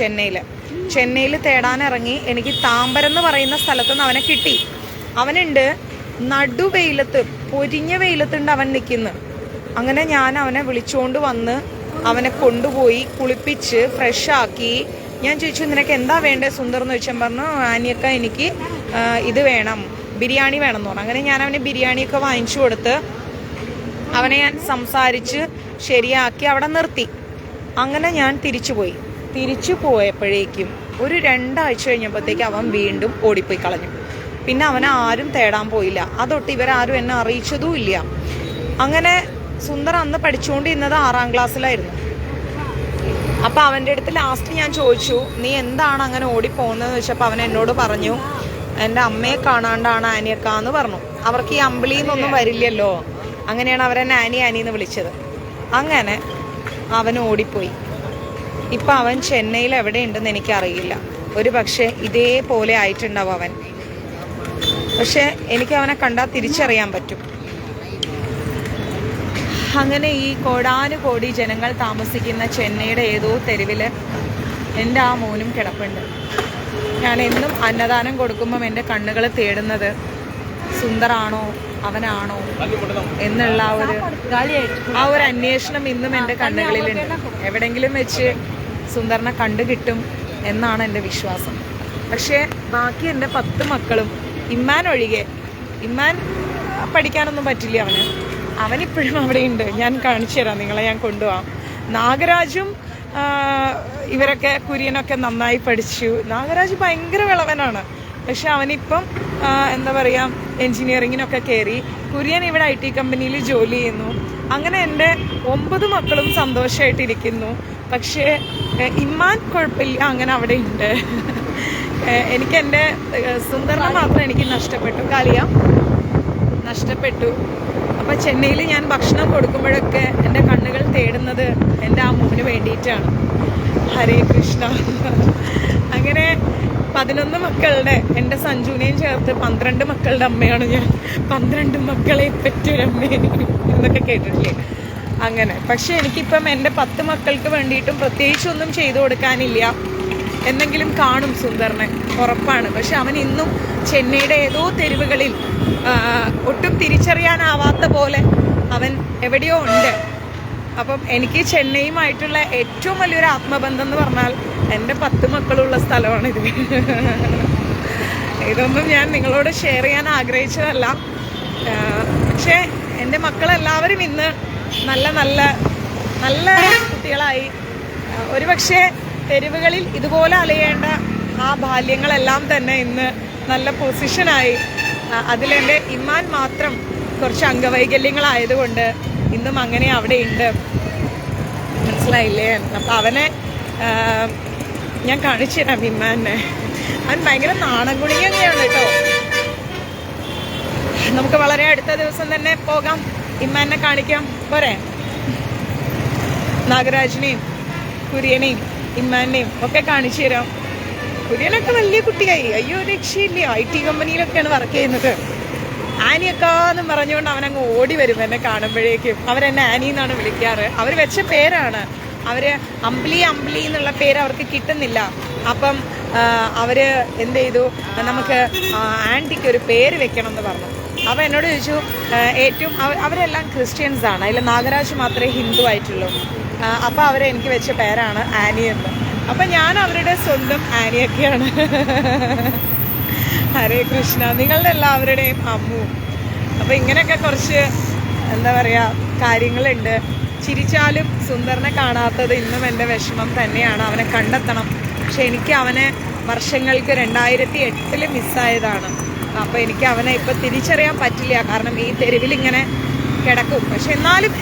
ചെന്നൈയിൽ തേടാൻ ഇറങ്ങി. എനിക്ക് താമ്പരം എന്ന് പറയുന്ന സ്ഥലത്ത് നിന്ന് അവനെ കിട്ടി. അവനുണ്ട് നടുവെയിലത്ത്, പൊരിഞ്ഞ വെയിലത്തുണ്ട് അവൻ നിൽക്കുന്നു. അങ്ങനെ ഞാൻ അവനെ വിളിച്ചുകൊണ്ട് വന്ന് അവനെ കൊണ്ടുപോയി കുളിപ്പിച്ച് ഫ്രഷാക്കി. ഞാൻ ചോദിച്ചു, നിനക്ക് എന്താ വേണ്ടത് സുന്ദർ എന്ന് ചോദിച്ചാൽ പറഞ്ഞു, ആനിയൊക്കെ എനിക്ക് ഇത് വേണം, ബിരിയാണി വേണം എന്ന് പറഞ്ഞു. അങ്ങനെ ഞാൻ അവന് ബിരിയാണിയൊക്കെ വാങ്ങിച്ചു കൊടുത്ത് അവനെ ഞാൻ സംസാരിച്ച് ശരിയാക്കി അവിടെ നിർത്തി. അങ്ങനെ ഞാൻ തിരിച്ചു പോയപ്പോഴേക്കും ഒരു 2 ആഴ്ച കഴിഞ്ഞപ്പോഴത്തേക്ക് അവൻ വീണ്ടും ഓടിപ്പോയി കളഞ്ഞു. പിന്നെ അവനെ ആരും തേടാൻ പോയില്ല. അതൊട്ട് ഇവരാരും എന്നെ അറിയിച്ചതും ഇല്ല. അങ്ങനെ സുന്ദർ അന്ന് പഠിച്ചുകൊണ്ടിരുന്നത് 6ാം ക്ലാസ്സിലായിരുന്നു. അപ്പം അവൻ്റെ അടുത്ത് ലാസ്റ്റ് ഞാൻ ചോദിച്ചു, നീ എന്താണ് അങ്ങനെ ഓടിപ്പോകുന്നതെന്ന് വെച്ചപ്പോൾ അവൻ എന്നോട് പറഞ്ഞു, എൻ്റെ അമ്മയെ കാണാണ്ടാണ് ആനിയക്കാന്ന് പറഞ്ഞു. അവർക്ക് ഈ അമ്പിളിന്നൊന്നും വരില്ലല്ലോ, അങ്ങനെയാണ് അവരെന്നെ ആനിന്ന് വിളിച്ചത്. അങ്ങനെ അവൻ ഓടിപ്പോയി. ഇപ്പം അവൻ ചെന്നൈയിൽ എവിടെയുണ്ടെന്ന് എനിക്കറിയില്ല. ഒരു പക്ഷേ ഇതേപോലെ ആയിട്ടുണ്ടാവും അവൻ. പക്ഷെ എനിക്ക് അവനെ കണ്ടാൽ തിരിച്ചറിയാൻ പറ്റും. അങ്ങനെ ഈ കോടാനുകോടി ജനങ്ങൾ താമസിക്കുന്ന ചെന്നൈയുടെ ഏതോ തെരുവിൽ എൻ്റെ ആ മോനും കിടപ്പുണ്ട്. ഞാൻ എന്നും അന്നദാനം കൊടുക്കുമ്പം എൻ്റെ കണ്ണുകൾ തേടുന്നത് സുന്ദറാണോ അവനാണോ എന്നുള്ള ആ ഒരു അന്വേഷണം ഇന്നും എൻ്റെ കണ്ണുകളിലുണ്ട്. എവിടെങ്കിലും വെച്ച് സുന്ദറിനെ കണ്ടു കിട്ടും എന്നാണ് എൻ്റെ വിശ്വാസം. പക്ഷേ ബാക്കി എൻ്റെ 10 മക്കളും, ഇമ്മാൻ ഒഴികെ, ഇമ്മാൻ പഠിക്കാനൊന്നും പറ്റില്ല അവനിപ്പോഴും അവിടെയുണ്ട്. ഞാൻ കാണിച്ചു തരാം നിങ്ങളെ, ഞാൻ കൊണ്ടുപോകാം. നാഗരാജും ഇവരൊക്കെ കുര്യനൊക്കെ നന്നായി പഠിച്ചു. നാഗരാജ് ഭയങ്കര വിളവനാണ്. പക്ഷെ അവനിപ്പം എന്താ പറയുക, എൻജിനീയറിങ്ങിനൊക്കെ കയറി. കുര്യൻ ഇവിടെ IT കമ്പനിയിൽ ജോലി ചെയ്യുന്നു. അങ്ങനെ എൻ്റെ 9 മക്കളും സന്തോഷമായിട്ടിരിക്കുന്നു. പക്ഷേ ഇമ്മാൻ കുഴപ്പമില്ല, അങ്ങനെ അവിടെ ഉണ്ട്. എനിക്ക് എൻ്റെ സുന്ദറിനെ മാത്രം എനിക്ക് നഷ്ടപ്പെട്ടു. അപ്പം ചെന്നൈയിൽ ഞാൻ ഭക്ഷണം കൊടുക്കുമ്പോഴൊക്കെ എൻ്റെ കണ്ണുകൾ തേടുന്നത് എൻ്റെ ആ മോന് വേണ്ടിയിട്ടാണ്. ഹരേ കൃഷ്ണ. അങ്ങനെ 11 മക്കളുടെ, എൻ്റെ സഞ്ജുവിനെയും ചേർത്ത് 12 മക്കളുടെ അമ്മയാണ് ഞാൻ. 12 മക്കളെ പെറ്റൊരമ്മ എന്നൊക്കെ കേട്ടിട്ടില്ലേ? അങ്ങനെ. പക്ഷെ എനിക്കിപ്പം എൻ്റെ 10 മക്കൾക്ക് വേണ്ടിയിട്ടും പ്രത്യേകിച്ചൊന്നും ചെയ്തു കൊടുക്കാനില്ല. എന്തെങ്കിലും കാണും സുന്ദറിനെ, ഉറപ്പാണ്. പക്ഷെ അവൻ ഇന്നും ചെന്നൈയുടെ ഏതോ തെരുവുകളിൽ ഒട്ടും തിരിച്ചറിയാനാവാത്ത പോലെ അവൻ എവിടെയോ ഉണ്ട്. അപ്പം എനിക്ക് ചെന്നൈയുമായിട്ടുള്ള ഏറ്റവും വലിയൊരു ആത്മബന്ധം എന്ന് പറഞ്ഞാൽ എൻ്റെ 10 മക്കളുള്ള സ്ഥലമാണിത്. ഇതൊന്നും ഞാൻ നിങ്ങളോട് ഷെയർ ചെയ്യാൻ ആഗ്രഹിച്ചതല്ല. പക്ഷേ എൻ്റെ മക്കളെല്ലാവരും ഇന്ന് നല്ല നല്ല നല്ല കുട്ടികളായി. ഒരുപക്ഷെ തെരുവുകളിൽ ഇതുപോലെ അലയേണ്ട ആ ബാല്യങ്ങളെല്ലാം തന്നെ ഇന്ന് നല്ല പൊസിഷനായി. അതിലെൻ്റെ ഇമ്മാൻ മാത്രം കുറച്ച് അംഗവൈകല്യങ്ങളായതുകൊണ്ട് ഇന്നും അങ്ങനെ അവിടെ ഉണ്ട്. മനസ്സിലായില്ലേ? അപ്പം അവനെ ഞാൻ കാണിച്ചു തരാം. ഇമ്മാനെ, അവൻ ഭയങ്കര നാണംകുണിയാണ് കേട്ടോ. നമുക്ക് വളരെ അടുത്ത ദിവസം തന്നെ പോകാം, ഇമ്മാനെ കാണിക്കാം. പോരെ? നാഗരാജിനെയും കുര്യനെയും ഇമ്മാനെയും ഒക്കെ കാണിച്ചു തരാം. കുര്യനൊക്കെ വലിയ കുട്ടിയായി. അയ്യോ രക്ഷയില്ല. IT കമ്പനിയിലൊക്കെയാണ് വർക്ക് ചെയ്യുന്നത്. ആനിയൊക്കെന്ന് പറഞ്ഞുകൊണ്ട് അവനങ്ങ് ഓടി വരും എന്നെ കാണുമ്പോഴേക്കും. അവരെന്നെ ആനി എന്നാണ് വിളിക്കാറ്. അവർ വെച്ച പേരാണ്. അവര് അമ്പിളി എന്നുള്ള പേര് അവർക്ക് കിട്ടുന്നില്ല. അപ്പം അവര് എന്ത് ചെയ്തു, നമുക്ക് ആൻറ്റിക്ക് ഒരു പേര് വെക്കണം എന്ന് പറഞ്ഞു. അപ്പം എന്നോട് ചോദിച്ചു, ഏറ്റവും അവരെല്ലാം ക്രിസ്ത്യൻസ് ആണ്, അതിൽ നാഗരാജ് മാത്രമേ ഹിന്ദു ആയിട്ടുള്ളൂ. അപ്പം അവരെനിക്ക് വെച്ച പേരാണ് ആനി എന്ന്. അപ്പം ഞാൻ അവരുടെ സ്വന്തം ആനിയൊക്കെയാണ്. ഹരേ കൃഷ്ണ. നിങ്ങളുടെ എല്ലാവരുടെയും അമ്മു. അപ്പം ഇങ്ങനെയൊക്കെ കുറച്ച് എന്താ പറയുക കാര്യങ്ങളുണ്ട്. ചിരിച്ചാലും സുന്ദറിനെ കാണാത്തത് ഇന്നും എൻ്റെ വിഷമം തന്നെയാണ്. അവനെ കണ്ടെത്തണം. പക്ഷെ എനിക്ക് അവനെ വർഷങ്ങൾക്ക് 2008 മിസ്സായതാണ്. അപ്പോൾ എനിക്ക് അവനെ ഇപ്പം തിരിച്ചറിയാൻ പറ്റില്ല. കാരണം ഈ തെരുവിലിങ്ങനെ കിടക്കും. പക്ഷെ എന്നാലും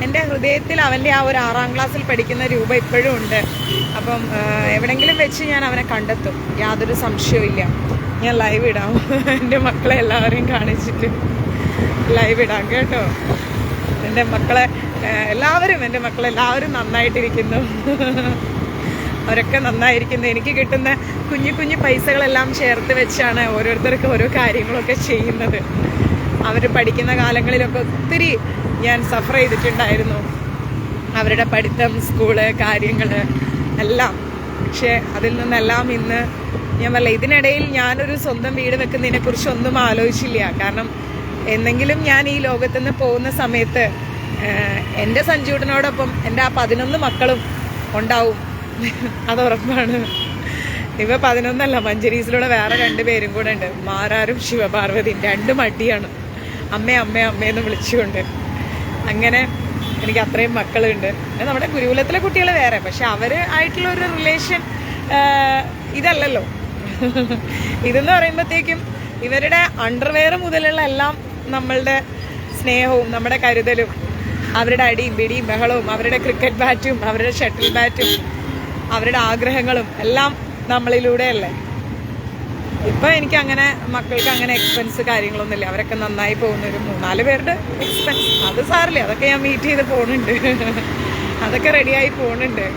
എൻ്റെ ഹൃദയത്തിൽ അവൻ്റെ ആ ഒരു 6ാം ക്ലാസ്സിൽ പഠിക്കുന്ന രൂപ ഇപ്പോഴും ഉണ്ട്. അപ്പം എവിടെയെങ്കിലും വെച്ച് ഞാൻ അവനെ കണ്ടെത്തും, യാതൊരു സംശയവും. ഞാൻ ലൈവ് ഇടാം. എൻ്റെ മക്കളെ എല്ലാവരെയും കാണിച്ചിട്ട് ലൈവ് ഇടാം കേട്ടോ. എൻ്റെ മക്കളെല്ലാവരും നന്നായിട്ടിരിക്കുന്നു. അവരൊക്കെ നന്നായിരിക്കുന്നു. എനിക്ക് കിട്ടുന്ന കുഞ്ഞു കുഞ്ഞു പൈസകളെല്ലാം ചേർത്ത് വെച്ചാണ് ഓരോരുത്തർക്ക് ഓരോ കാര്യങ്ങളൊക്കെ ചെയ്യുന്നത്. അവർ പഠിക്കുന്ന കാലങ്ങളിലൊക്കെ ഒത്തിരി ഞാൻ സഫർ ചെയ്തിട്ടുണ്ടായിരുന്നു. അവരുടെ പഠിത്തം, സ്കൂള്, കാര്യങ്ങൾ എല്ലാം. പക്ഷെ അതിൽ നിന്നെല്ലാം ഇന്ന് ഞാൻ പറയില്ല, ഇതിനിടയിൽ ഞാനൊരു സ്വന്തം വീട് വെക്കുന്നതിനെ കുറിച്ച് ഒന്നും ആലോചിച്ചില്ല. കാരണം എന്നെങ്കിലും ഞാൻ ഈ ലോകത്തു നിന്ന് പോകുന്ന സമയത്ത് എൻ്റെ സഞ്ജുവിനോടൊപ്പം എൻ്റെ ആ 11 മക്കളും ഉണ്ടാവും, അത് ഉറപ്പാണ്. ഇവ 11 മഞ്ചരീസിലൂടെ വേറെ 2 പേരും കൂടെ ഉണ്ട്, മാരാരും ശിവപാർവതിയും. 2 മടിയാണ്, അമ്മയെന്ന് വിളിച്ചുകൊണ്ട്. അങ്ങനെ എനിക്ക് അത്രയും മക്കളുണ്ട്. നമ്മുടെ ഗുരുകുലത്തിലെ കുട്ടികൾ വേറെ, പക്ഷെ അവര് ആയിട്ടുള്ള ഒരു റിലേഷൻ ഇതല്ലല്ലോ. ഇതെന്ന് പറയുമ്പോഴത്തേക്കും ഇവരുടെ അണ്ടർവെയർ മുതലുള്ള എല്ലാം നമ്മളുടെ സ്നേഹവും നമ്മുടെ കരുതലും, അവരുടെ അടിയും പിടിയും ബഹളവും, അവരുടെ ക്രിക്കറ്റ് ബാറ്റും അവരുടെ ഷട്ടിൽ ബാറ്റും അവരുടെ ആഗ്രഹങ്ങളും എല്ലാം നമ്മളിലൂടെയല്ലേ. ഇപ്പൊ എനിക്ക് അങ്ങനെ മക്കൾക്ക് അങ്ങനെ എക്സ്പെൻസ് കാര്യങ്ങളൊന്നുമില്ല. അവരൊക്കെ നന്നായി പോകുന്ന ഒരു 3-4 പേരുടെ എക്സ്പെൻസ്, അത് സാറില്ലേ, അതൊക്കെ ഞാൻ മീറ്റ് ചെയ്ത് പോകുന്നുണ്ട്, അതൊക്കെ റെഡിയായി പോകുന്നുണ്ട്.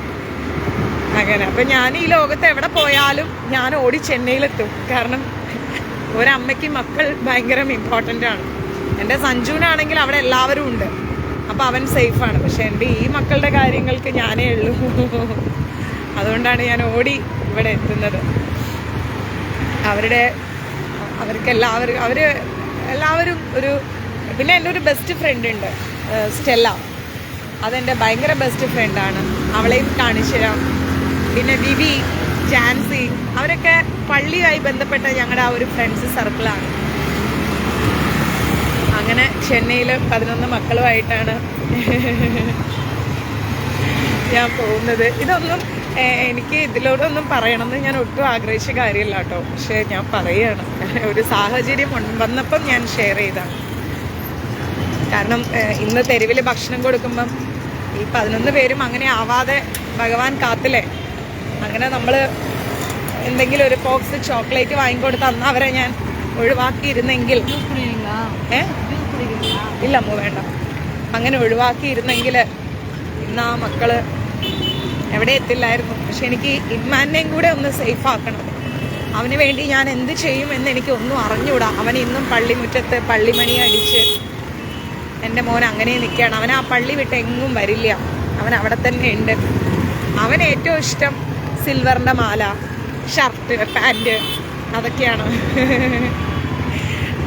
അങ്ങനെ അപ്പൊ ഞാൻ ഈ ലോകത്ത് എവിടെ പോയാലും ഞാൻ ഓടി ചെന്നൈയിലെത്തും. കാരണം ഒരമ്മയ്ക്ക് മക്കൾ ഭയങ്കര ഇമ്പോർട്ടൻ്റ് ആണ്. എൻ്റെ സഞ്ജുവിനാണെങ്കിൽ അവിടെ എല്ലാവരും ഉണ്ട്, അപ്പൊ അവൻ സേഫാണ്. പക്ഷെ എൻ്റെ ഈ മക്കളുടെ കാര്യങ്ങൾക്ക് ഞാനേ ഉള്ളൂ. അതുകൊണ്ടാണ് ഞാൻ ഓടി ഇവിടെ എത്തുന്നത്. അവർക്ക് എല്ലാവരും ഒരു, പിന്നെ എൻ്റെ ഒരു ബെസ്റ്റ് ഫ്രണ്ട് ഉണ്ട്, സ്റ്റെല്ല. അതെൻ്റെ ഭയങ്കര ബെസ്റ്റ് ഫ്രണ്ടാണ്, അവളെയും കാണിച്ചു തരാം. പിന്നെ വിവി, ജാൻസി, അവരൊക്കെ പള്ളിയുമായി ബന്ധപ്പെട്ട ഞങ്ങളുടെ ആ ഒരു ഫ്രണ്ട്സ് സർക്കിളാണ്. അങ്ങനെ ചെന്നൈയിൽ 11 മക്കളുമായിട്ടാണ് ഞാൻ പോകുന്നത്. ഇതൊന്നും എനിക്ക് ഇതിലൂടൊന്നും പറയണമെന്ന് ഞാൻ ഒട്ടും ആഗ്രഹിച്ച കാര്യമില്ല കേട്ടോ, പക്ഷെ ഞാൻ പറയുകയാണ്. ഒരു സാഹചര്യം വന്നപ്പം ഞാൻ ഷെയർ ചെയ്താണ്. കാരണം ഇന്ന് തെരുവിൽ ഭക്ഷണം കൊടുക്കുമ്പം ഈ 11 പേരും അങ്ങനെ ആവാതെ ഭഗവാൻ കാത്തില്ലേ. അങ്ങനെ നമ്മൾ എന്തെങ്കിലും ഒരു ബോക്സ് ചോക്ലേറ്റ് വാങ്ങിക്കൊടുത്ത് അന്ന് അവരെ ഞാൻ ഒഴിവാക്കിയിരുന്നെങ്കിൽ, ഇല്ല അമ്മ വേണ്ട, അങ്ങനെ ഒഴിവാക്കിയിരുന്നെങ്കിൽ ഇന്ന് ആ മക്കള് എവിടെ എത്തില്ലായിരുന്നു. പക്ഷെ എനിക്ക് ഇമ്മാനെയും കൂടെ ഒന്ന് സേഫ് ആക്കണം. അവന് വേണ്ടി ഞാൻ എന്ത് ചെയ്യും എന്ന് എനിക്ക് ഒന്നും അറിഞ്ഞുകൂടാ. അവൻ ഇന്നും പള്ളിമുറ്റത്ത് പള്ളിമണി അടിച്ച്, എൻ്റെ മോൻ അങ്ങനെ നിൽക്കുകയാണ്. അവൻ ആ പള്ളി വിട്ട് എങ്ങും വരില്ല, അവൻ അവിടെ തന്നെ ഉണ്ട്. അവൻ ഏറ്റവും ഇഷ്ടം സിൽവറിൻ്റെ മാല, ഷർട്ട്, പാൻറ്, അതൊക്കെയാണ്.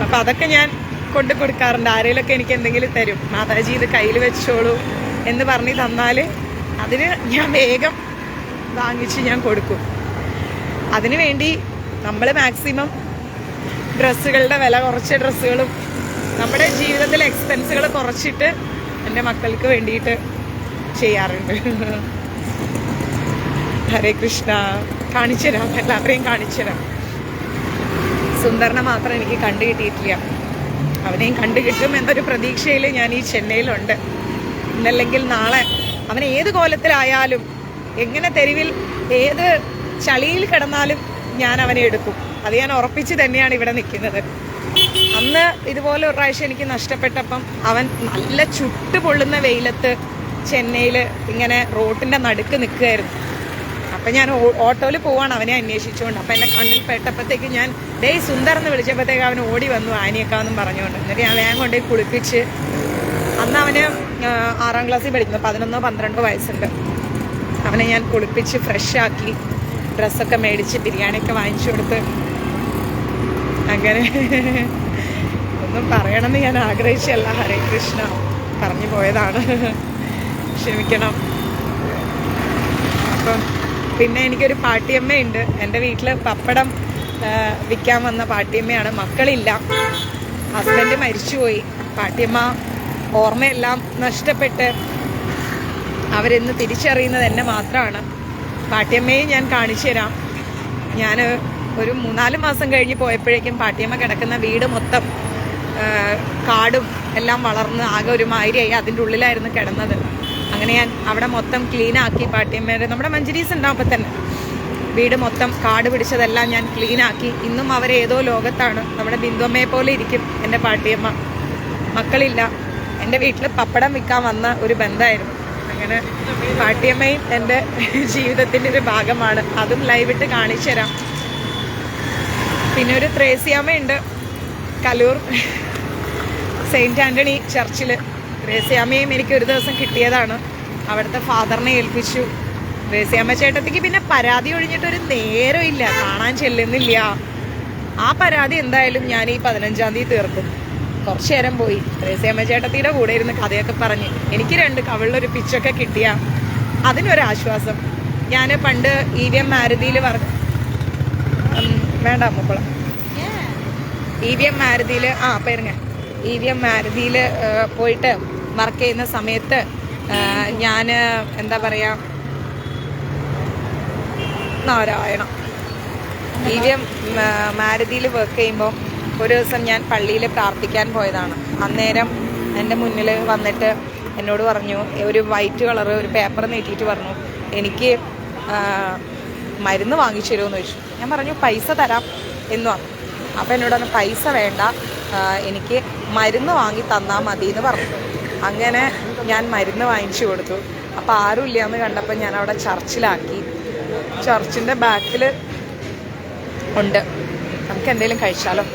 അപ്പം അതൊക്കെ ഞാൻ കൊണ്ട് കൊടുക്കാറുണ്ട്. ആരെങ്കിലുമൊക്കെ എനിക്ക് എന്തെങ്കിലും തരും, മാതാജി ഇത് കയ്യിൽ വെച്ചോളൂ എന്ന് പറഞ്ഞ് തന്നാൽ അതിന് ഞാൻ വേഗം വാങ്ങിച്ച് ഞാൻ കൊടുക്കും. അതിനു വേണ്ടി നമ്മൾ മാക്സിമം ഡ്രസ്സുകളുടെ വില കുറച്ച ഡ്രസ്സുകളും നമ്മുടെ ജീവിതത്തിലെ എക്സ്പെൻസുകൾ കുറച്ചിട്ട് എൻ്റെ മക്കൾക്ക് വേണ്ടിയിട്ട് ചെയ്യാറുണ്ട്. ഹരേ കൃഷ്ണ. കാണിച്ചു തരാം, എല്ലാവരെയും കാണിച്ചു തരാം. സുന്ദറിനെ മാത്രം എനിക്ക് കണ്ടു കിട്ടിയിട്ടില്ല, അവനെയും കണ്ടു കിട്ടും എന്നൊരു പ്രതീക്ഷയിൽ ഞാൻ ഈ ചെന്നൈയിലുണ്ട്. ഇന്നല്ലെങ്കിൽ നാളെ അവൻ ഏത് കോലത്തിലായാലും, എങ്ങനെ തെരുവിൽ ഏത് ചളിയിൽ കിടന്നാലും ഞാൻ അവനെ എടുക്കും. അത് ഞാൻ ഉറപ്പിച്ച് തന്നെയാണ് ഇവിടെ നിൽക്കുന്നത്. അന്ന് ഇതുപോലെ ഒരു പ്രാവശ്യം എനിക്ക് നഷ്ടപ്പെട്ടപ്പം അവൻ നല്ല ചുട്ടുപൊള്ളുന്ന വെയിലത്ത് ചെന്നൈയിൽ ഇങ്ങനെ റോഡിൻ്റെ നടുക്ക് നിൽക്കുകയായിരുന്നു. അപ്പം ഞാൻ ഓട്ടോയിൽ പോവാണ് അവനെ അന്വേഷിച്ചുകൊണ്ട്. അപ്പം എൻ്റെ കണ്ണിൽ പെട്ടപ്പോഴത്തേക്ക് ഞാൻ സുന്ദർ എന്ന് വിളിച്ചപ്പോഴത്തേക്ക് അവൻ ഓടി വന്നു ആനിയേക്കാന്നും പറഞ്ഞുകൊണ്ട്. എന്നിട്ട് ഞാൻ വേഗം കൊണ്ടുപോയി കുളിപ്പിച്ച്, അന്ന് അവന് 6ാം ക്ലാസ്സിൽ പഠിക്കുന്നു, 11-12 വയസ്സുണ്ട്. അവനെ ഞാൻ കുളിപ്പിച്ച് ഫ്രഷാക്കി ഡ്രസ്സൊക്കെ മേടിച്ച് ബിരിയാണിയൊക്കെ വാങ്ങിച്ചു കൊടുത്ത്, അങ്ങനെ ഒന്നും പറയണമെന്ന് ഞാൻ ആഗ്രഹിച്ചല്ല. ഹരേ കൃഷ്ണ, പറഞ്ഞു പോയതാണ്, ക്ഷമിക്കണം. അപ്പം പിന്നെ എനിക്കൊരു പാട്ടിയമ്മയുണ്ട്. എൻ്റെ വീട്ടിൽ പപ്പടം വിൽക്കാൻ വന്ന പാട്ടിയമ്മയാണ്. മക്കളില്ല, ഹസ്ബൻഡ് മരിച്ചുപോയി. പാട്ടിയമ്മ ഓർമ്മയെല്ലാം നഷ്ടപ്പെട്ട് അവരിന്ന് തിരിച്ചറിയുന്നത് എന്നെ മാത്രമാണ്. പാട്ടിയമ്മയെ ഞാൻ കാണിച്ചു തരാം. ഞാൻ ഒരു 3-4 മാസം കഴിഞ്ഞ് പോയപ്പോഴേക്കും പാട്ടിയമ്മ കിടക്കുന്ന വീട് മൊത്തം കാടും എല്ലാം വളർന്ന് ആകെ ഒരു മാതിരിയായി. അതിൻ്റെ ഉള്ളിലായിരുന്നു കിടന്നത്. അങ്ങനെ ഞാൻ അവിടെ മൊത്തം ക്ലീനാക്കി. പാട്ടിയമ്മയുടെ നമ്മുടെ മഞ്ചരീസ് ഉണ്ടാകുമ്പോൾ തന്നെ വീട് മൊത്തം കാട് പിടിച്ചതെല്ലാം ഞാൻ ക്ലീനാക്കി. ഇന്നും അവരേതോ ലോകത്താണ്. നമ്മുടെ ബിന്ദുമ്മയെ പോലെ ഇരിക്കും എൻ്റെ പാട്ടിയമ്മ. മക്കളില്ല. എൻ്റെ വീട്ടിൽ പപ്പടം വിൽക്കാൻ വന്ന ഒരു ബന്ധമായിരുന്നു. അങ്ങനെ പാട്ടിയമ്മയും എൻ്റെ ജീവിതത്തിൻ്റെ ഒരു ഭാഗമാണ്. അതും ലൈവിട്ട് കാണിച്ചു തരാം. പിന്നെ ഒരു ത്രേസ്യാമ്മയുണ്ട്, കലൂർ. സെയിൻറ്റ് ആൻ്റണി ചർച്ചിൽ ത്രേസ്യാമ്മയും എനിക്ക് ഒരു ദിവസം കിട്ടിയതാണ്. അവിടുത്തെ ഫാദറിനെ ഏൽപ്പിച്ചു. ത്രേസ്യാമ്മ ചേട്ടത്തിക്ക് പിന്നെ പരാതി ഒഴിഞ്ഞിട്ടൊരു നേരം ഇല്ല, കാണാൻ ചെല്ലുന്നില്ല. ആ പരാതി എന്തായാലും ഞാൻ ഈ 15-ാം തീയതി തീർക്കും. കുറച്ചു നേരം പോയി ത്രേസ്യാമ്മ ചേട്ടത്തിയുടെ കൂടെ ഇരുന്ന് കഥയൊക്കെ പറഞ്ഞ് എനിക്ക് 2 കവിളിലൊരു പിച്ചൊക്കെ കിട്ടിയ അതിനൊരാശ്വാസം. ഞാൻ പണ്ട് EVM മാരുതിയിൽ വേണ്ട മുപ്പളം EVM മാരുതിയിൽ EVM മാരുതിയിൽ പോയിട്ട് വർക്ക് ചെയ്യുന്ന സമയത്ത് ഞാൻ എന്താ പറയുക, നാരായണ EVM മാരുതിയിൽ വർക്ക് ചെയ്യുമ്പോൾ ഒരു ദിവസം ഞാൻ പള്ളിയിൽ പ്രാർത്ഥിക്കാൻ പോയതാണ്. അന്നേരം എൻ്റെ മുന്നിൽ വന്നിട്ട് എന്നോട് പറഞ്ഞു, ഒരു വൈറ്റ് കളർ ഒരു പേപ്പർ നീട്ടിയിട്ട് പറഞ്ഞു, എനിക്ക് മരുന്ന് വാങ്ങിച്ചു തരുമെന്ന് ചോദിച്ചു. ഞാൻ പറഞ്ഞു പൈസ തരാം എന്ന് പറഞ്ഞു. അപ്പോൾ എന്നോട് പറഞ്ഞു പൈസ വേണ്ട, എനിക്ക് മരുന്ന് വാങ്ങി തന്നാൽ മതി എന്ന് പറഞ്ഞു. അങ്ങനെ ഞാൻ മരുന്ന് വാങ്ങിച്ചു കൊടുത്തു. അപ്പോൾ ആരും ഇല്ലയെന്ന് കണ്ടപ്പോൾ ഞാൻ അവിടെ ചർച്ചിലാക്കി. ചർച്ചിൻ്റെ ബാക്കിൽ ഉണ്ട്. നമുക്ക് എന്തെങ്കിലും കഴിച്ചാലോ?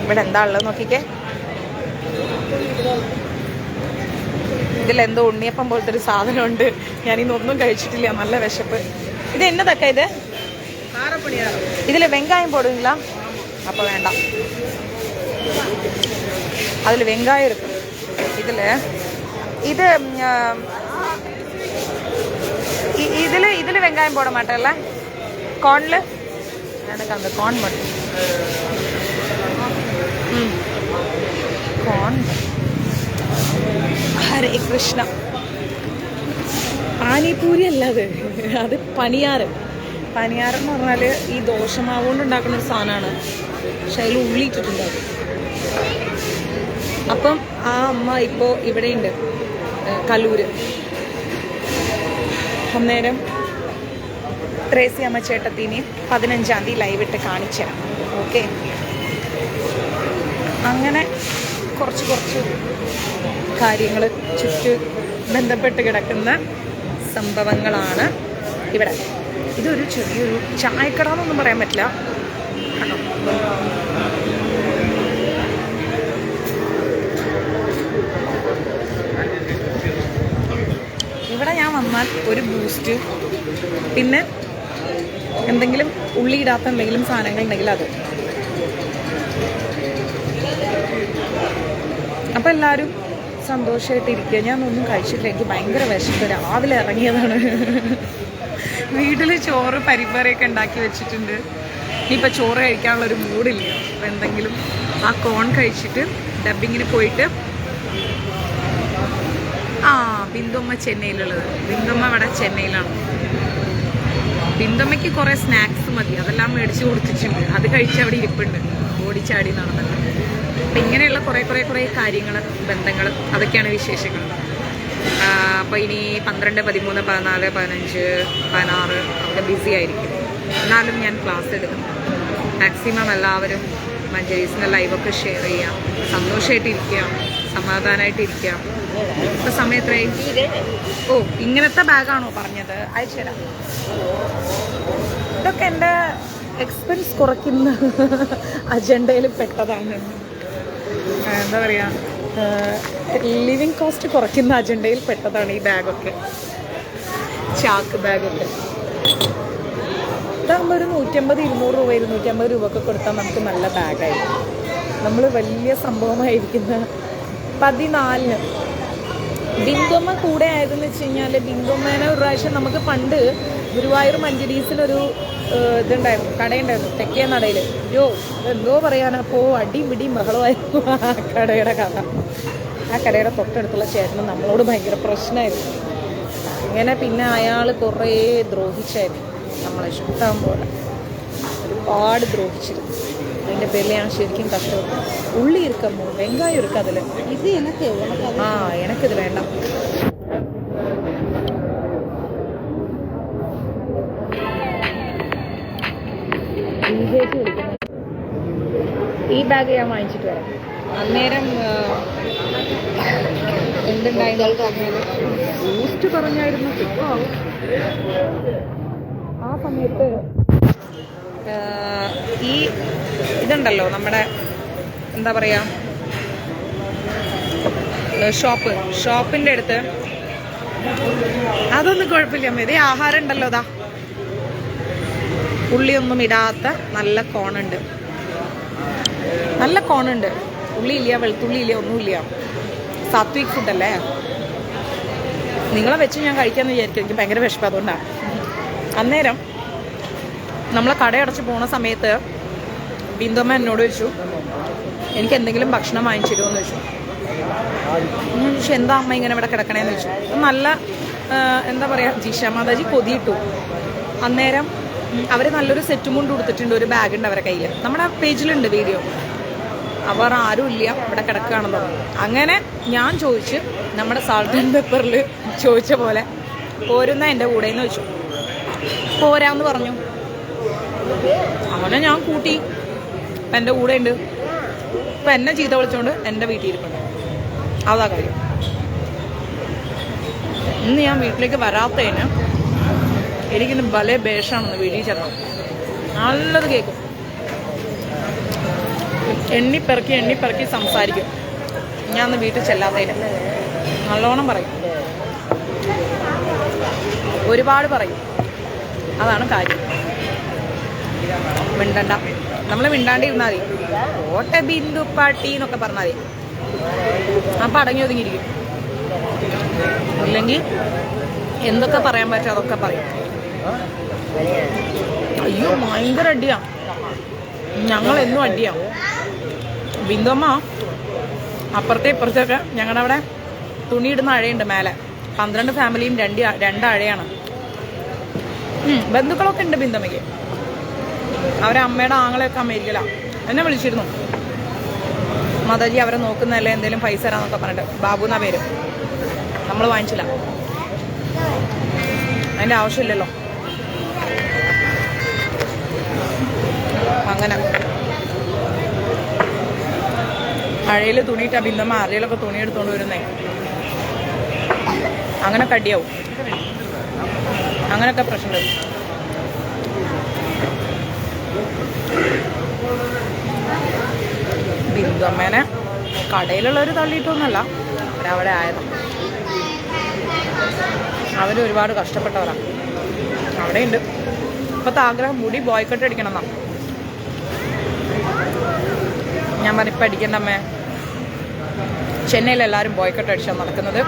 ഇവിടെ എന്താ ഉള്ളത് നോക്കിക്കേ. ഇതിലെന്തോ ഉണ്ണിയപ്പം പോലത്തെ ഒരു സാധനമുണ്ട്. ഞാനിന്നൊന്നും കഴിച്ചിട്ടില്ല, നല്ല വിശപ്പ്. ഇത് എന്നതൊക്കെ ഇത്? ഇതിൽ വെങ്കായം പോടുവീங்களா? അപ്പോൾ വേണ്ട, അതിൽ വെങ്കായം ഇരിക്കും. ഇതിൽ വെങ്കായം போட மாட்டேல்ல? கார்ன்ல எனக்கு அந்த கார்ன் மட்டும். கார்ன். ഹരേ കൃഷ്ണ. പാനിപൂരി അല്ല അത് പനിയാറ്. പനിയാറ് എന്ന് പറഞ്ഞാൽ ഈ ദോശമാവ് കൊണ്ട് ഉണ്ടാക്കുന്ന ഒരു സാധനമാണ്. പക്ഷെ അതിൽ ഉള്ളിയിട്ടിട്ടുണ്ടാവും. അപ്പം ആ അമ്മ ഇപ്പോൾ ഇവിടെയുണ്ട്, കലൂര്. അന്നേരം ത്രേസ്യാമ്മ ചേട്ടത്തിനെ 15-ാം തീയതി ലൈവ് ഇട്ട് കാണിച്ചു തരാം. ഓക്കെ, അങ്ങനെ കുറച്ച് കാര്യങ്ങൾ ബന്ധപ്പെട്ട് കിടക്കുന്ന സംഭവങ്ങളാണ് ഇവിടെ. ഇതൊരു ചെറിയൊരു ചായക്കട എന്നൊന്നും പറയാൻ പറ്റില്ല. കണ്ടോ, ഇവിടെ ഞാൻ വന്നാൽ ഒരു ബൂസ്റ്റ്, പിന്നെ എന്തെങ്കിലും ഉള്ളിയിടാത്ത എന്തെങ്കിലും സാധനങ്ങൾ ഉണ്ടെങ്കിൽ അത്. അപ്പോൾ എല്ലാവരും സന്തോഷമായിട്ടിരിക്കുക. ഞാനൊന്നും കഴിച്ചിട്ടില്ല, എനിക്ക് ഭയങ്കര വിശപ്പ്. രാവിലെ ഇറങ്ങിയതാണ്. വീട്ടിൽ ചോറ് പരിപ്പറയൊക്കെ ഉണ്ടാക്കി വെച്ചിട്ടുണ്ട്. ഇനിയിപ്പോൾ ചോറ് കഴിക്കാനുള്ളൊരു മൂഡില്ല. അപ്പോൾ എന്തെങ്കിലും ആ കോൺ കഴിച്ചിട്ട് ഡബ്ബിങ്ങിന് പോയിട്ട്. ബിന്ദുമ്മ ചെന്നൈയിലുള്ളത്. ബിന്ദുമ്മ ഇവിടെ ചെന്നൈയിലാണ്. ബിന്ദുമ്മയ്ക്ക് കുറേ സ്നാക്സ് മതി, അതെല്ലാം മേടിച്ച് കൊടുത്തിട്ടുണ്ട്. അത് കഴിച്ച് അവിടെ ഇരിപ്പുണ്ട്, ഓടിച്ചാടി നടന്നത്. അപ്പം ഇങ്ങനെയുള്ള കുറേ കാര്യങ്ങൾ, ബന്ധങ്ങൾ, അതൊക്കെയാണ് വിശേഷങ്ങൾ. അപ്പോൾ ഇനി 12, 13, 14, 15, 16 ഒക്കെ ബിസി ആയിരിക്കും. എന്നാലും ഞാൻ ക്ലാസ് എടുക്കും. മാക്സിമം എല്ലാവരും മഞ്ജരീസിൻ്റെ ലൈവൊക്കെ ഷെയർ ചെയ്യാം. സന്തോഷമായിട്ടിരിക്കുക, സമാധാനമായിട്ടിരിക്കുക. ഇപ്പം സമയത്രയും ഇങ്ങനത്തെ ബാഗാണോ പറഞ്ഞത്? അയച്ചുതരാം. ഇതൊക്കെ എൻ്റെ എക്സ്പെൻസ് കുറയ്ക്കുന്ന അജണ്ടയിൽ പെട്ടതാണ്. എന്താ പറയുക, ലിവിങ് കോസ്റ്റ് കുറയ്ക്കുന്ന അജണ്ടയിൽ പെട്ടതാണ് ഈ ബാഗൊക്കെ, ചാക്ക് ബാഗൊക്കെ. ഇതാകുമ്പോൾ ഒരു 150-200 രൂപ 250 രൂപയൊക്കെ കൊടുത്താൽ നമുക്ക് നല്ല ബാഗായിരിക്കും. നമ്മൾ വലിയ സംഭവമായിരിക്കുന്ന 14-ന് ബിന്ദുമ്മ കൂടെ ആയതെന്ന് വെച്ച് കഴിഞ്ഞാൽ, ബിന്ദുമ്മേനെ ഒരു പ്രാവശ്യം നമുക്ക് പണ്ട് ഗുരുവായൂർ മഞ്ജരീസിലൊരു ഇതുണ്ടായിരുന്നു, കടയുണ്ടായിരുന്നു, തെക്കേ നടയിൽ. എന്തോ പറയാനപ്പോൾ അടിയും പിടിയും ബഹളമായിരുന്നു ആ കടയുടെ കഥ. ആ കടയുടെ തൊട്ടടുത്തുള്ള ചേട്ടന് നമ്മളോട് ഭയങ്കര പ്രശ്നമായിരുന്നു. അങ്ങനെ പിന്നെ അയാൾ കുറേ ദ്രോഹിച്ചായിരുന്നു നമ്മളെ, ഇഷ്ടം പോലെ ഒരുപാട് ദ്രോഹിച്ചിരുന്നു. അതിൻ്റെ പേരിൽ ഞാൻ ശരിക്കും കഷ്ടപ്പെട്ടു. ഉള്ളി ഇരിക്കുമ്പോൾ വെങ്കായം ഇരിക്കും അതിൽ. ഇത് എനക്കിത് വേണ്ട. ഈ ബാഗ് ഞാൻ വാങ്ങിച്ചിട്ട് വരാം. അന്നേരം എന്തുണ്ടായിരുന്നു പറഞ്ഞാൽ ബൂസ്റ്റ് പറഞ്ഞായിരുന്നു കിട്ടാവും. ആ സമയത്ത് ഈ ഇതുണ്ടല്ലോ നമ്മുടെ എന്താ പറയാ ഷോപ്പിന്റെ അടുത്ത് അതൊന്നും കുഴപ്പമില്ല അമ്മ. ഇതേ ആഹാരം ഉണ്ടല്ലോ ഇതാ, ഉള്ളിയൊന്നും ഇടാത്ത നല്ല കോണുണ്ട്, നല്ല കോണുണ്ട്. ഉള്ളിയില്ല, വെളുത്തുള്ളി ഇല്ല, ഒന്നുമില്ല. സാത്വിക് ഫുഡല്ലേ. നിങ്ങളെ വെച്ച് ഞാൻ കഴിക്കാമെന്ന് വിചാരിക്കും. എനിക്ക് ഭയങ്കര വിശപ്പ്, അതുകൊണ്ടാണ്. അന്നേരം നമ്മളെ കടയടച്ച് പോണ സമയത്ത് ബിന്ദുമ്മ എന്നോട് ചോദിച്ചു എനിക്ക് എന്തെങ്കിലും ഭക്ഷണം വാങ്ങിച്ചു തരുമോയെന്ന് ചോദിച്ചു. ഞാൻ ചോദിച്ചു എന്താ അമ്മ ഇങ്ങനെ ഇവിടെ കിടക്കണേന്ന് ചോദിച്ചു. നല്ല എന്താ പറയുക, ജിഷ മാതാജി കൊതിയിട്ടു. അന്നേരം അവർ നല്ലൊരു സെറ്റും കൊണ്ട് കൊടുത്തിട്ടുണ്ട്, ഒരു ബാഗുണ്ട് അവരുടെ കയ്യിൽ. നമ്മുടെ പേജിലുണ്ട് വീഡിയോ. അവർ ആരും ഇല്ല, ഇവിടെ കിടക്കുകയാണെന്ന് പറഞ്ഞു. അങ്ങനെ ഞാൻ ചോദിച്ച് നമ്മുടെ സാൾട്ട് ആൻഡ് പെപ്പറിൽ ചോദിച്ച പോലെ പോരുന്ന എൻ്റെ കൂടെയെന്ന് ചോദിച്ചു. പോരാന്ന് പറഞ്ഞു. അങ്ങനെ ഞാൻ കൂട്ടി. ഇപ്പം എൻ്റെ കൂടെ ഉണ്ട്. ഇപ്പം എന്നെ ചീത്ത വിളിച്ചുകൊണ്ട് എൻ്റെ വീട്ടിൽ ഇരിപ്പുണ്ട്. അതാ കാര്യം. ഇന്ന് ഞാൻ വീട്ടിലേക്ക് വരാത്തതിന് എനിക്കിന്ന് ഭലേ ബേഷാണെന്ന് വീട്ടിൽ ചെന്നു. നല്ലത് കേൾക്കും. എണ്ണിപ്പെറുക്കി സംസാരിക്കും. ഞാൻ ഒന്ന് വീട്ടിൽ ചെല്ലാത്തതിന് നല്ലോണം പറയും, ഒരുപാട് പറയും. അതാണ് കാര്യം. മിണ്ടണ്ട, നമ്മൾ മിണ്ടാണ്ടിരുന്നാൽ മതി. ഓട്ടെ ബിന്ദു പാട്ടി എന്നൊക്കെ പറഞ്ഞാൽ മതി. അപ്പം അടങ്ങി ഒതുങ്ങിയിരിക്കും. ഇല്ലെങ്കിൽ എന്തൊക്കെ പറയാൻ പറ്റും അതൊക്കെ പറയും. അയ്യോ ഭയങ്കര അടിയാ, ഞങ്ങളെന്നും അടിയാ. ബിന്ദുമ്മ അപ്പുറത്തെ ഇപ്പുറത്തൊക്കെ ഞങ്ങളുടെ അവിടെ തുണിയിടുന്ന അഴയുണ്ട് മേലെ. 12 ഫാമിലിയും 2 അഴയാണ്. ബന്ധുക്കളൊക്കെ ഉണ്ട് ബിന്ദുമ്മയ്ക്ക്. അവരെ അമ്മയുടെ ആങ്ങളെയൊക്കെ അമേരിക്കയിലാണ്. എന്നെ വിളിച്ചിരുന്നു, മാതാജി അവരെ നോക്കുന്നതല്ലേ, എന്തെങ്കിലും പൈസ തരാന്നൊക്കെ പറഞ്ഞിട്ട്. ബാബു എന്നാ പേര്. നമ്മൾ വാങ്ങിച്ചില്ല, അതിൻ്റെ ആവശ്യമില്ലല്ലോ. അങ്ങനെ അഴയിൽ തുണിയിട്ടാ ബിന്ദമ്മ അരയിലൊക്കെ തുണി എടുത്തോണ്ട് വരുന്നേ. അങ്ങനെ കടിയാവും. അങ്ങനെയൊക്കെ പ്രശ്നം. ബിന്ദുമ്മേനെ കടയിലുള്ളവർ തള്ളിയിട്ടൊന്നുമല്ല, അവരവിടെ ആയത്. അവരൊരുപാട് കഷ്ടപ്പെട്ടവരാണ്. അവിടെയുണ്ട്. ഇപ്പോഴത്തെ ആഗ്രഹം മുടി ബോയ്ക്കട്ട് അടിക്കണം എന്നാ. ഞാൻ പറഞ്ഞു ഇപ്പം അടിക്കണ്ട അമ്മേ. ചെന്നൈയിൽ എല്ലാവരും ബോയ്ക്കട്ട് അടിച്ചാണ് നടക്കുന്നത്.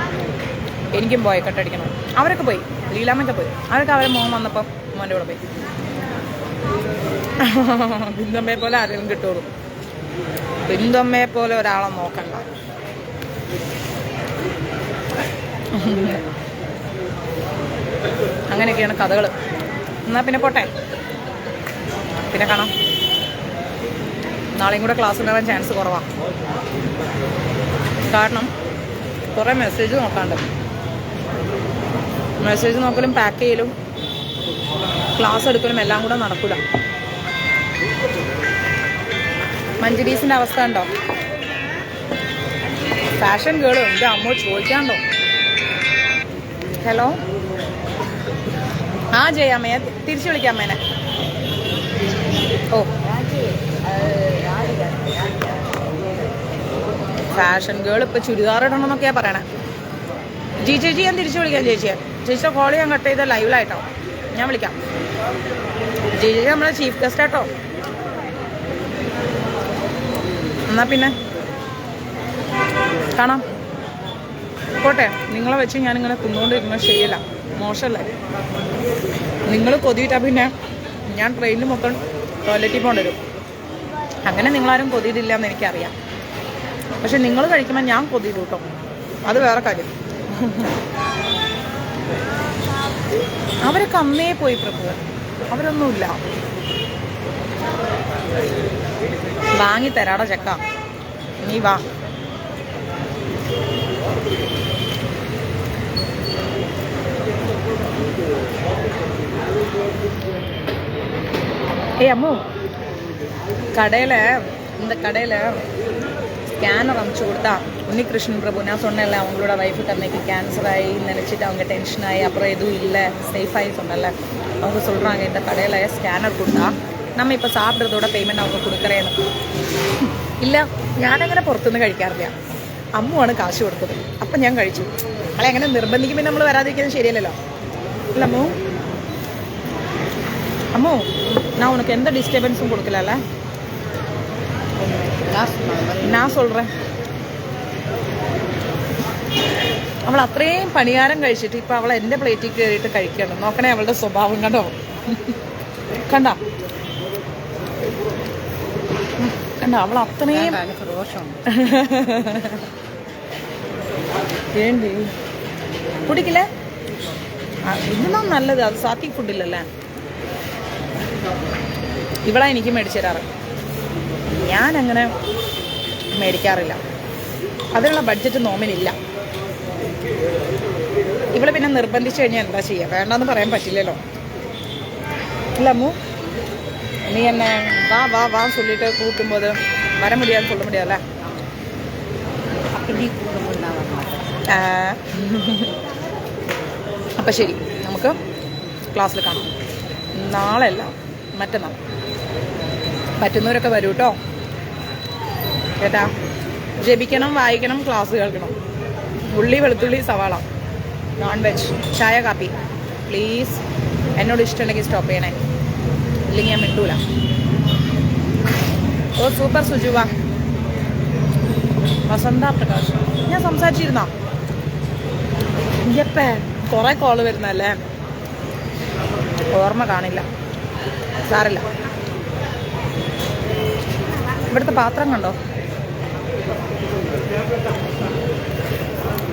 എനിക്കും ബോയ്ക്കട്ട് അടിക്കണം. അവരൊക്കെ പോയി, ലീലാമ്മയൊക്കെ പോയി. അവരൊക്കെ അവരെ മോൻ വന്നപ്പം മോൻ്റെ കൂടെ പോയി. ബിന്ദമ്മയെ പോലെ ആരെങ്കിലും കിട്ടുള്ളൂ. ബിന്ദമ്മയെ പോലെ ഒരാളെ നോക്കണ്ട. അങ്ങനെയൊക്കെയാണ് കഥകൾ. എന്നാൽ പിന്നെ പോട്ടെ, പിന്നെ കാണാം. നാളെയും കൂടെ ക്ലാസ് ഉണ്ടാകാൻ ചാൻസ് കുറവാണ്. കാരണം കുറേ മെസ്സേജ് നോക്കാണ്ട്. മെസ്സേജ് നോക്കലും പാക്ക് ചെയ്യലും ക്ലാസ് എടുക്കലും എല്ലാം കൂടെ നടക്കില്ല. മഞ്ജുരീസിൻ്റെ അവസ്ഥ ഉണ്ടോ? ഫാഷൻ ഗേളും എൻ്റെ അമ്മ ചോദിക്കാണ്ടോ? ഹലോ, ആ ചെയ്യാമേ, തിരിച്ചു വിളിക്കാം അമ്മേനെ. ഓ, ഫാഷൻ ഗേൾ ഇപ്പം ചുരിദാർ ഇടണമെന്നൊക്കെയാണ് പറയണേ. ചേച്ചി ഞാൻ തിരിച്ചു വിളിക്കാം. ചേച്ചിയുടെ കോൾ ഞാൻ കട്ട് ചെയ്ത ലൈവിലായിട്ടോ. ഞാൻ വിളിക്കാം. ചേച്ചി നമ്മളെ ചീഫ് ഗസ്റ്റ് ആട്ടോ. എന്നാ പിന്നെ കാണാം. പോട്ടെ. നിങ്ങളെ വെച്ച് ഞാനിങ്ങനെ തിന്നുകൊണ്ടിരുന്ന ശരിയല്ല, മോശമല്ലേ. നിങ്ങൾ കൊതിയിട്ടാ പിന്നെ ഞാൻ ട്രെയിനിൽ മൊത്തം ടോയ്ലറ്റിൽ പോകേണ്ടി വരും. അങ്ങനെ നിങ്ങളാരും കൊതിയിട്ടില്ല എന്ന് എനിക്കറിയാം. പക്ഷെ നിങ്ങൾ കഴിക്കുമ്പോൾ ഞാൻ കൊതിയിട്ട് കിട്ടും, അത് വേറെ കാര്യം. അവരൊക്കെ അന്നേ പോയി പ്രഭു, അവരൊന്നുമില്ല. വാങ്ങി തരാടാ ചക്ക, നീ വാ. அம்மு கடையில் ஸ்கேனர் அனுப்பிச்சு கொடுத்தா உன்னிகிருஷ்ணன் பிரபு நான் சொன்னேன்ல அவங்களோட வைஃபுக்கு அன்னைக்கு கேன்சர் ஆகி நினச்சிட்டு அவங்க டென்ஷன் ஆகி அப்புறம் எதுவும் இல்லை சேஃபாகி சொன்னல அவங்க சொல்கிறாங்க இந்த கடையில் ஸ்கேனர் கொடுத்தா നമ്മ ഇപ്പോൾ സാപ്പിട്றതോட പേയ്മെൻറ്റ് அவங்க കൊടുക്കറേന്ന് ഇല്ല, ഞാനങ്ങനെ പുറത്തുനിന്ന് കഴിക്കാറില്ല. അമ്മുവാണ് കാശ് കൊടുത്തത്. അപ്പം ഞാൻ കഴിച്ചു. നമ്മളെ അങ്ങനെ നിർബന്ധിക്കുമ്പോൾ നമ്മൾ വരാതിരിക്കുന്നത് ശരിയല്ലല്ലോ. അല്ല അമ്മു, അമ്മു நான் உனக்கு எந்த டிஸ்டர்பன்ஸும் கொடுக்கல. நான் சொல்கிறேன், അവൾ അത്രയും പണിയാരം കഴിച്ചിട്ട് ഇപ്പം അവൾ എൻ്റെ പ്ലേറ്റിൽ കയറിയിട്ട് കഴിക്കണം. നോക്കണേ അവളുടെ സ്വഭാവം കണ്ടോ, കണ്ട കണ്ടോ അവൾ അത്രയും ഏണ്ടി കുടിക്കില്ലേ? ഇതിനാ നല്ലത്, അത് സാത്വിക് ഫുഡില്ലല്ലേ. ഇവളാ എനിക്ക് മേടിച്ചു തരാറ്, ഞാനങ്ങനെ മേടിക്കാറില്ല. അതിനുള്ള ബഡ്ജറ്റ് നോമിനില്ല. ഇവളെ പിന്നെ നിർബന്ധിച്ചു കഴിഞ്ഞാൽ എന്താ ചെയ്യുക? വേണ്ടെന്ന് പറയാൻ പറ്റില്ലല്ലോ. ഇല്ല അമ്മു, നീ എന്നെ വാ വാ വാ ചൊല്ലിട്ട് കൂട്ടുമ്പോൾ വര മുടിയാന്ന് சொல்ல முடியாதுல்ல. അപ്പം ശരി, നമുക്ക് ക്ലാസ്സിൽ കാണാം. നാളെ അല്ല, മറ്റന്നാൾ. പറ്റുന്നവരൊക്കെ വരൂ കേട്ടോ. കേട്ടാ, ജപിക്കണം, വായിക്കണം, ക്ലാസ് കേൾക്കണം. ഉള്ളി, വെളുത്തുള്ളി, സവാള, നോൺ വെജ്, ചായ, കാപ്പി. പ്ലീസ് എന്നോട് ഇഷ്ടമുണ്ടെങ്കിൽ സ്റ്റോപ്പ് ചെയ്യണേ, ഇല്ലെങ്കിൽ ഞാൻ മിണ്ടൂല. ഓ സൂപ്പർ സുജുവ, വസന്ത പ്രകാശ്. ഞാൻ സംസാരിച്ചിരുന്നോ? ഇയപ്പേ കുറേ കോള് വരുന്നല്ലേ, ഓർമ്മ കാണില്ല. സാറില്ല. ഇവിടുത്തെ പാത്രം കണ്ടോ?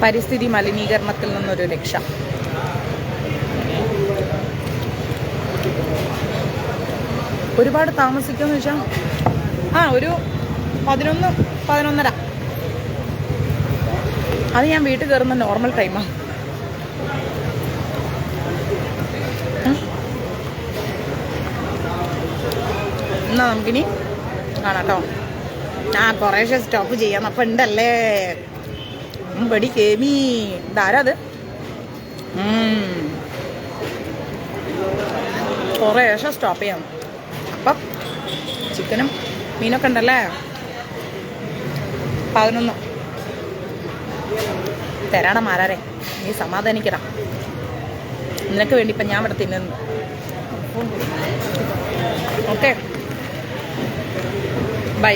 പരിസ്ഥിതി മലിനീകരണത്തിൽ നിന്നൊരു രക്ഷ. ഒരുപാട് താമസിക്കുമെന്ന് വെച്ചാൽ ഒരു 11-11:30. അത് ഞാൻ വീട്ടിൽ കയറുന്ന നോർമൽ ടൈമാണ്. എന്നാ നമുക്കിനി കാണാം കേട്ടോ. കുറേശ്ശെ സ്റ്റോപ്പ് ചെയ്യാം. അപ്പം ഉണ്ടല്ലേ ബടി കേമി, ഇതാരാ അത്? കുറേശ്ശെ സ്റ്റോപ്പ് ചെയ്യാം. അപ്പം ചിക്കനും മീനൊക്കെ ഉണ്ടല്ലേ. 11 തരാടാ മാരാരെ, നീ സമാധാനിക്കടാ. നിനക്ക് വേണ്ടി ഇപ്പം ഞാൻ ഇവിടെ തിന്നുന്നു. Okay, by.